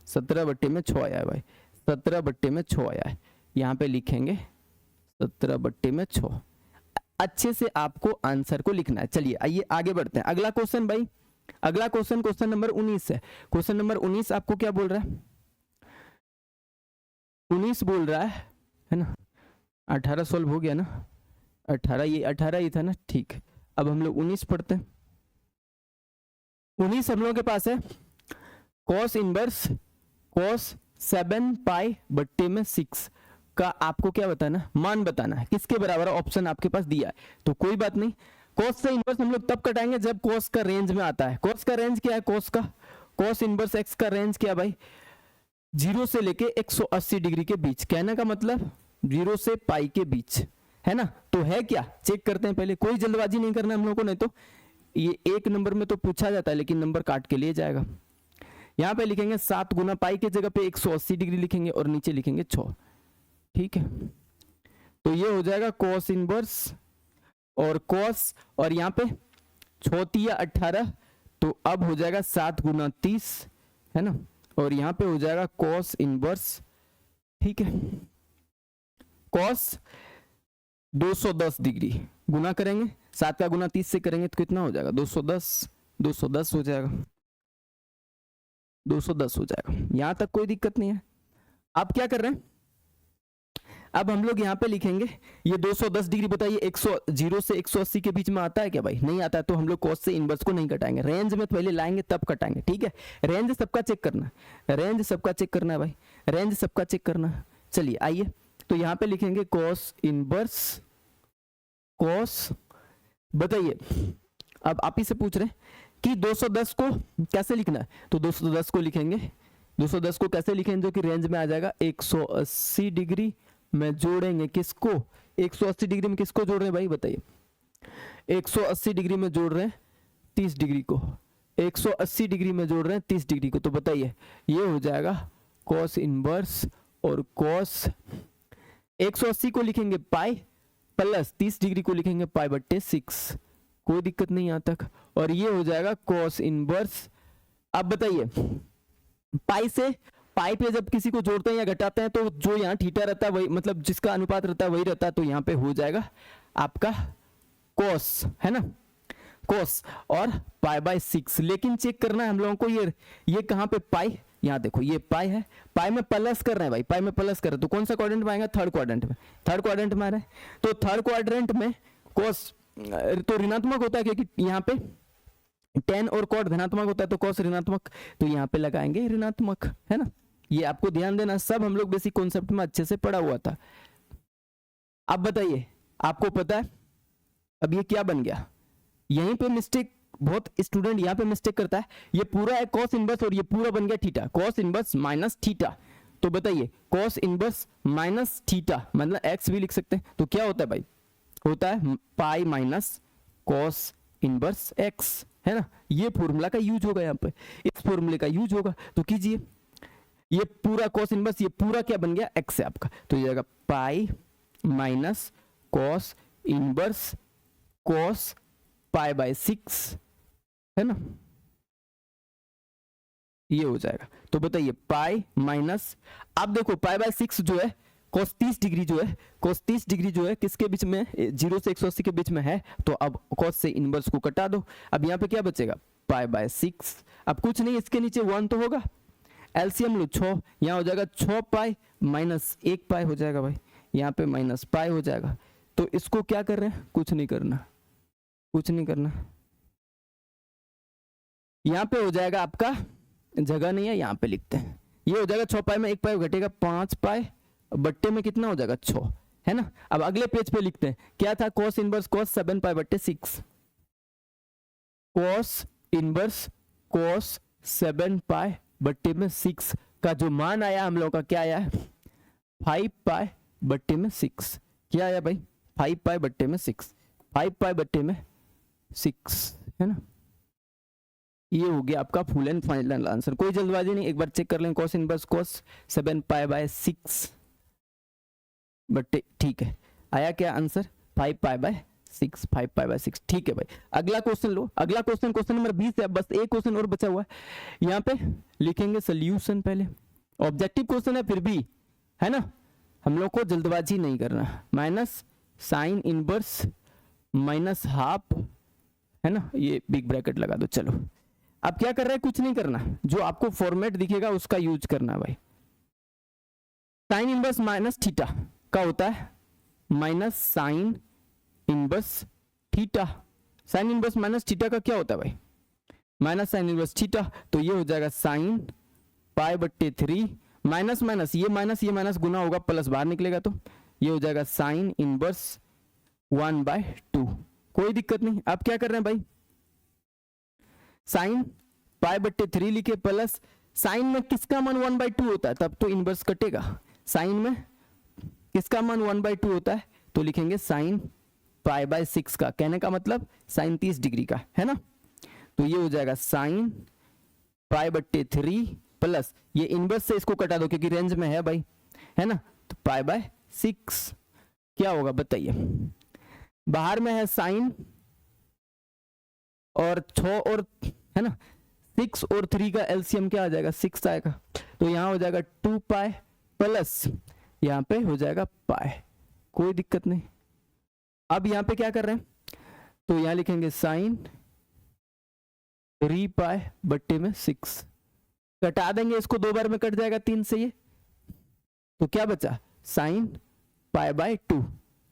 17/6 आया है भाई, 17/6 आया है, यहाँ पे लिखेंगे 17/6। अच्छे से आपको आंसर को लिखना है। चलिए आइए आगे बढ़ते हैं, अगला क्वेश्चन भाई, अगला क्वेश्चन नंबर 19 है। क्वेश्चन नंबर 19 आपको क्या बोल रहा है, 19 बोल रहा है ना, 18 सॉल्व हो गया ना, 18 ये 18 ही था ना, ठीक। अब हम लोग 19 पढ़ते हैं। 19 हम लोगों के पास है cos इनवर्स cos 7π/6 का आपको क्या बताना, मान बताना है, किसके बराबर ऑप्शन आपके पास दिया है, तो कोई बात नहीं। cos से इनवर्स हम लोग तब कटाएंगे जब cos का रेंज में आता है। cos का रेंज क्या है, cos इनवर्स x का रेंज क्या है भाई 0 से लेके 180 डिग्री के बीच, कहने का मतलब 0 से पाई के बीच, है ना। तो है क्या, चेक करते हैं पहले, कोई जल्दबाजी नहीं करना हम लोगों को, नहीं तो ये एक नंबर में तो पूछा जाता है लेकिन नंबर काट के लिए जाएगा। यहाँ पे लिखेंगे 7 गुना पाई के जगह पे 180 डिग्री लिखेंगे और नीचे लिखेंगे 6। ठीक है, तो ये हो जाएगा कॉस इनवर्स और कॉस, और यहाँ पे 6 या 18, तो अब हो जाएगा 7 गुना 30 है ना, और यहाँ पे हो जाएगा कॉस इनवर्स, ठीक है, कॉस 210 डिग्री गुना करेंगे 7 का गुना 30 से करेंगे तो कितना हो जाएगा 210 हो जाएगा, 210 हो जाएगा। यहां तक कोई दिक्कत नहीं है। अब क्या कर रहे हैं, अब हम लोग यहाँ पे लिखेंगे ये 210 डिग्री, बताइए 0 से 180 के बीच में आता है क्या भाई, नहीं आता है, तो हम लोग कॉस से इनवर्स को नहीं कटाएंगे, रेंज में पहले लाएंगे तब कटाएंगे, ठीक है। रेंज सबका चेक करना है, रेंज सबका चेक करना है भाई, रेंज सबका चेक करना है। चलिए आइए, तो यहाँ पे लिखेंगे कॉस इनवर्स कॉस, बताइए अब आप ही से पूछ रहे हैं कि 210 को कैसे लिखना है, तो 210 को लिखेंगे, 210 को कैसे लिखेंगे जो कि रेंज में आ जाएगा 180 डिग्री में जोड़ेंगे किसको, 180 डिग्री में किसको जोड़ रहे हैं भाई बताइए, 180 डिग्री में जोड़ रहे हैं 30 डिग्री को, 180 डिग्री में जोड़ रहे हैं 30 डिग्री को, तो बताइए ये हो जाएगा कॉस इनवर्स और कॉस 180 को लिखेंगे पाई प्लस 30 डिग्री को लिखेंगे पाई बट्टे 6, कोई दिक्कत नहीं यहाँ तक, और ये हो जाएगा कॉस इनवर्स। अब बताइए पाई से पाई पे जब किसी को जोड़ते हैं या घटाते हैं तो जो यहाँ थीटा रहता है वही, मतलब जिसका अनुपात रहता है वही रहता है, तो यहाँ पे हो जाएगा आपका कॉस, है ना, कॉस और पाई बाय 6। लेकिन चेक करना है हम लोगों को ये कहाँ पे पाई, यहाँ देखो ये पाई है, पाई में प्लस कर रहे हैं भाई, पाई में प्लस कर रहे हैं तो कौन सा क्वाड्रेंट में आएगा, थर्ड क्वाड्रेंट में, थर्ड क्वाड्रेंट में आ रहा है, तो थर्ड क्वाड्रेंट में कॉस तो ऋणात्मक होता है क्योंकि यहाँ पे टेन और कॉट धनात्मक होता है, तो कॉस ऋणात्मक, तो यहाँ पे लगाएंगे ऋणात्मक, है ना, ये आपको ध्यान देना, सब हम लोग बेसिक कॉन्सेप्ट में अच्छे से पढ़ा हुआ था। अब बताइए आपको पता है अब ये क्या बन गया, यहीं पे मिस्टेक बहुत स्टूडेंट यहाँ पे मिस्टेक करता है, ये पूरा है कॉस इनवर्स और ये पूरा बन गया theta, cos inverse minus theta, तो बताइए कॉस इनवर्स माइनस थीटा मतलब एक्स भी लिख सकते हैं, तो क्या होता है भाई, होता है pi minus cos inverse x, है ना, ये फॉर्मूला का यूज होगा, यहाँ पे इस फॉर्मूले का यूज होगा, तो कीजिए ये पूरा कॉस इनवर्स, ये पूरा क्या बन गया एक्स है आपका, तो ये जाएगा pi minus cos inverse cos pi by 6, है ना, ये हो जाएगा। तो बताइए पाई माइनस, अब देखो पाई बाय 6 जो है cos 30 डिग्री जो है, cos 30 डिग्री जो है किसके बीच में, 0 से 180 के बीच में है, तो अब cos से इनवर्स को कटा दो, अब यहाँ पे क्या बचेगा पाई बाय 6, अब कुछ नहीं इसके नीचे 1 तो होगा, एलसीएम लो 6, यहाँ हो जाएगा 6 पाई माइनस 1 पाई हो जाएगा भाई, यहाँ पे माइनस पाई हो जाएगा, तो इसको क्या कर रहे हैं, कुछ नहीं करना, कुछ नहीं करना, यहाँ पे हो जाएगा आपका, जगह नहीं है यहाँ पे लिखते हैं, ये हो जाएगा 6 पाई में 1 पाई घटेगा 5 पाई बट्टे में कितना हो जाएगा 6, है ना। अब अगले पेज पे लिखते हैं क्या था, cos इनवर्स cos 7 पाई बट्टे 6, cos इनवर्स cos 7 पाई बट्टे में 6 का जो मान आया हम लोग का क्या आया है 5 पाई बट्टे में 6, क्या आया भाई 5 पाई बट्टे में 6, 5 पाई बट्टे में 6, है ना, ये हो गया आपका फुल एंड फाइनल आंसर, कोई जल्दबाजी नहीं, एक बार चेक कर लें cos inverse cos 7 pi by 6 but ठीक है, आया क्या answer 5 pi by 6, 5 pi by 6, ठीक है भाई। अगला क्वेश्चन लो, अगला क्वेश्चन क्वेश्चन नंबर 20 है, बस एक क्वेश्चन और बचा हुआ है, यहाँ पे लिखेंगे सोल्यूशन, पहले ऑब्जेक्टिव क्वेश्चन है फिर भी, है ना, हम लोग को जल्दबाजी नहीं करना, minus sine inverse minus half, है ना, ये बिग ब्रैकेट लगा दो, चलो अब क्या कर रहे हैं, कुछ नहीं करना, जो आपको फॉर्मेट दिखेगा उसका यूज करना भाई, साइन इनवर्स माइनस थीटा का होता है minus sine inverse theta, sine inverse minus theta का क्या होता है भाई माइनस साइन इनवर्स थीटा, तो ये हो जाएगा साइन पाई बट्टे 3 माइनस माइनस ये माइनस गुना होगा प्लस बाहर निकलेगा, तो ये हो जाएगा साइन इनवर्स 1/2, कोई दिक्कत नहीं। अब क्या कर रहे हैं भाई, साइन पाई बट्टे 3 लिखे प्लस साइन में किसका मान 1/2 होता है, तब तो इनवर्स कटेगा, साइन में किसका मान 1/2 होता है, तो लिखेंगे साइन पाई बाय 6 का, कहने का मतलब साइन 30 डिग्री का, है ना, तो ये हो जाएगा साइन पाई बट्टे 3 प्लस ये इनवर्स से इसको कटा दो क्योंकि रेंज में है भाई, है ना, तो पाई बाय 6 क्या होगा बताइए। बाहर में है साइन और 6 और है ना 6 और 3 का एलसीएम क्या आ जाएगा 6 आएगा, तो यहाँ हो जाएगा 2 पाई प्लस यहाँ पे हो जाएगा पाई, कोई दिक्कत नहीं। अब यहाँ पे क्या कर रहे हैं, तो यहाँ लिखेंगे साइन 3 पाई बट्टे में 6, कटा देंगे इसको, 2 बार में कट जाएगा 3 से ये, तो क्या बचा साइन पाई बाय 2।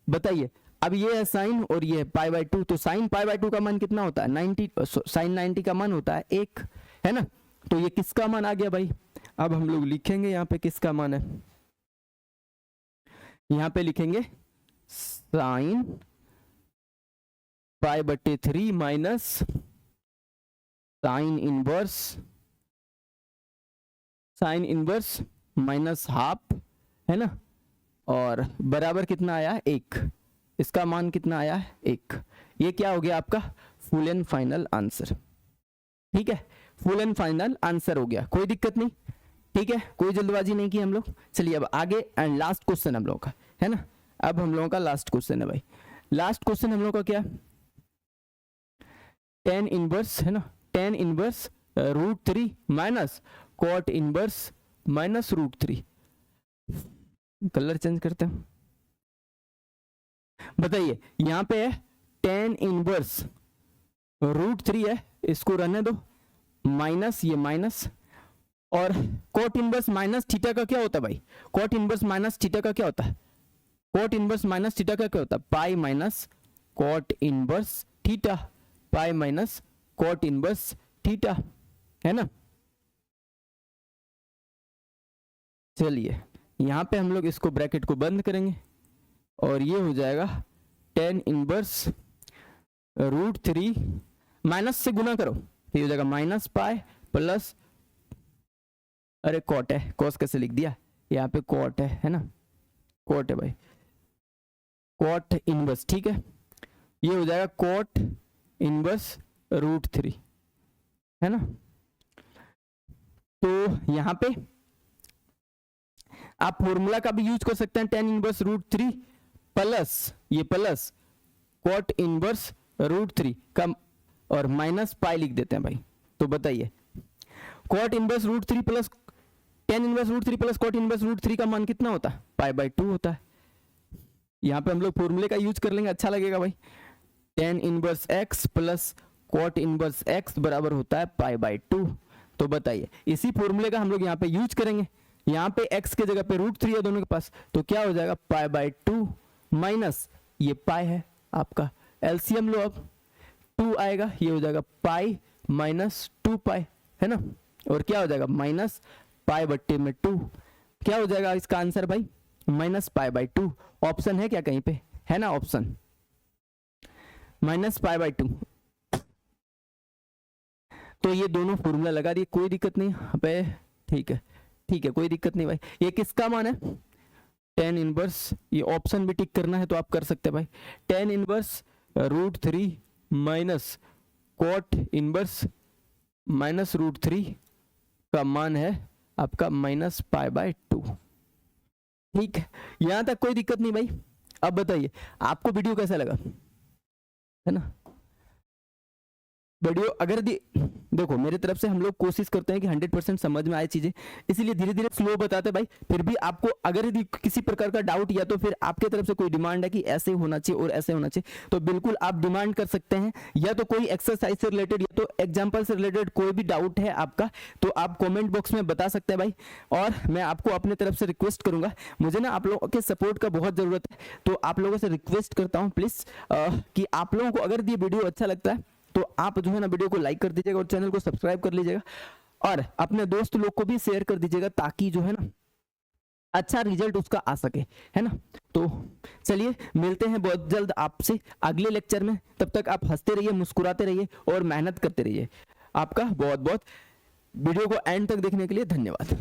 बताइए अब ये है साइन और ये है पाई बाय 2, तो साइन पाई बाय 2 का मान कितना होता है 90, साइन 90 का मान होता है 1, है ना, तो ये किसका मान आ गया भाई। अब हम लोग लिखेंगे यहाँ पे किसका मान है, यहाँ पे लिखेंगे साइन पाई बट्टे 3 minus sine inverse minus half, है ना, और बराबर कितना आया 1, इसका मान कितना आया 1। ये क्या हो गया आपका फुल एंड फाइनल आंसर। ठीक है, फुल एंड फाइनल आंसर हो गया, कोई दिक्कत नहीं। ठीक है, कोई जल्दबाजी नहीं की हम लोग। चलिए अब आगे एंड लास्ट क्वेश्चन हम लोगों का, है ना, अब हम लोगों का लास्ट क्वेश्चन है भाई। लास्ट क्वेश्चन हम लोग का क्या, tan इनवर्स, है ना, tan inverse √3 minus cot inverse minus √3। Colour change करते हैं, बताइए यहाँ पे है tan इनवर्स √3 है, इसको रहने दो, माइनस ये माइनस, और cot इनवर्स माइनस थीटा का क्या होता है भाई, cot इनवर्स माइनस थीटा का क्या होता है, cot इनवर्स माइनस थीटा का क्या होता है pi minus cot inverse theta, pi minus cot inverse theta, है ना। चलिए यहां पे हम लोग इसको ब्रैकेट को बंद करेंगे और ये हो जाएगा tan इनवर्स √3 माइनस से गुना करो, ये हो जाएगा माइनस पाई प्लस, अरे cot है, cos कैसे लिख दिया, यहाँ पे cot है ना, cot है भाई, cot इनवर्स, ठीक है, ये हो जाएगा cot इनवर्स √3, है ना। तो यहाँ पे आप फॉर्मूला का भी यूज कर सकते हैं, tan इनवर्स √3 प्लस ये प्लस cot इनवर्स √3 का और माइनस पाई लिख देते हैं भाई। तो बताइए cot inverse √3 plus tan inverse √3 plus cot inverse √3 का मान कितना होता है पाई बाय 2 होता है। यहाँ पे हम लोग फॉर्मूले का यूज कर लेंगे, अच्छा लगेगा भाई। tan inverse x plus cot inverse x बराबर होता है पाई बाय 2। तो बताइए इसी फॉर्मूले का हम लोग यहाँ पे यूज करेंगे, यहाँ पे x के जगह पे √3 है दोनों के पास, तो क्या हो जाएगा पाई बाय 2 माइनस ये पाई है आपका, एलसीएम लो अब 2 आएगा, ये हो जाएगा पाई माइनस 2 पाई, है ना, और क्या हो जाएगा माइनस पाई बट्टे में 2, क्या हो जाएगा इसका आंसर भाई माइनस पाई बाय 2। ऑप्शन है क्या कहीं पे, है ना ऑप्शन माइनस पाई बाय 2। तो ये दोनों फॉर्मूला लगा दिए, कोई दिक्कत नहीं अबे, ठीक है ठीक है, कोई दिक्कत नहीं भाई। ये किसका मान है tan इनवर्स, ये ऑप्शन भी टिक करना है तो आप कर सकते हैं भाई, tan inverse √3 minus cot inverse minus √3 का मान है आपका माइनस पाई बाय 2। ठीक है, यहां तक कोई दिक्कत नहीं भाई। अब बताइए आपको वीडियो कैसा लगा, है ना। वीडियो अगर देखो मेरी तरफ से हम लोग कोशिश करते हैं कि 100% समझ में आए चीजें, इसीलिए धीरे धीरे स्लो बताते भाई। फिर भी आपको अगर यदि किसी प्रकार का डाउट या तो फिर आपके तरफ से कोई डिमांड है कि ऐसे होना चाहिए और ऐसे होना चाहिए, तो बिल्कुल आप डिमांड कर सकते हैं, या तो कोई एक्सरसाइज से रिलेटेड या तो एग्जाम्पल से रिलेटेड कोई भी डाउट है आपका तो आप कॉमेंट बॉक्स में बता सकते हैं भाई। और मैं आपको अपने तरफ से रिक्वेस्ट करूंगा, मुझे ना आप लोगों के सपोर्ट का बहुत जरूरत है, तो आप लोगों से रिक्वेस्ट करता हूँ प्लीज कि आप लोगों को अगर ये वीडियो अच्छा लगता है तो आप जो है ना वीडियो को लाइक कर दीजिएगा और चैनल को सब्सक्राइब कर लीजिएगा और अपने दोस्त लोग को भी शेयर कर दीजिएगा, ताकि जो है ना अच्छा रिजल्ट उसका आ सके, है ना। तो चलिए मिलते हैं बहुत जल्द आपसे अगले लेक्चर में, तब तक आप हंसते रहिए, मुस्कुराते रहिए और मेहनत करते रहिए। आपका बहुत बहुत वीडियो को एंड तक देखने के लिए धन्यवाद।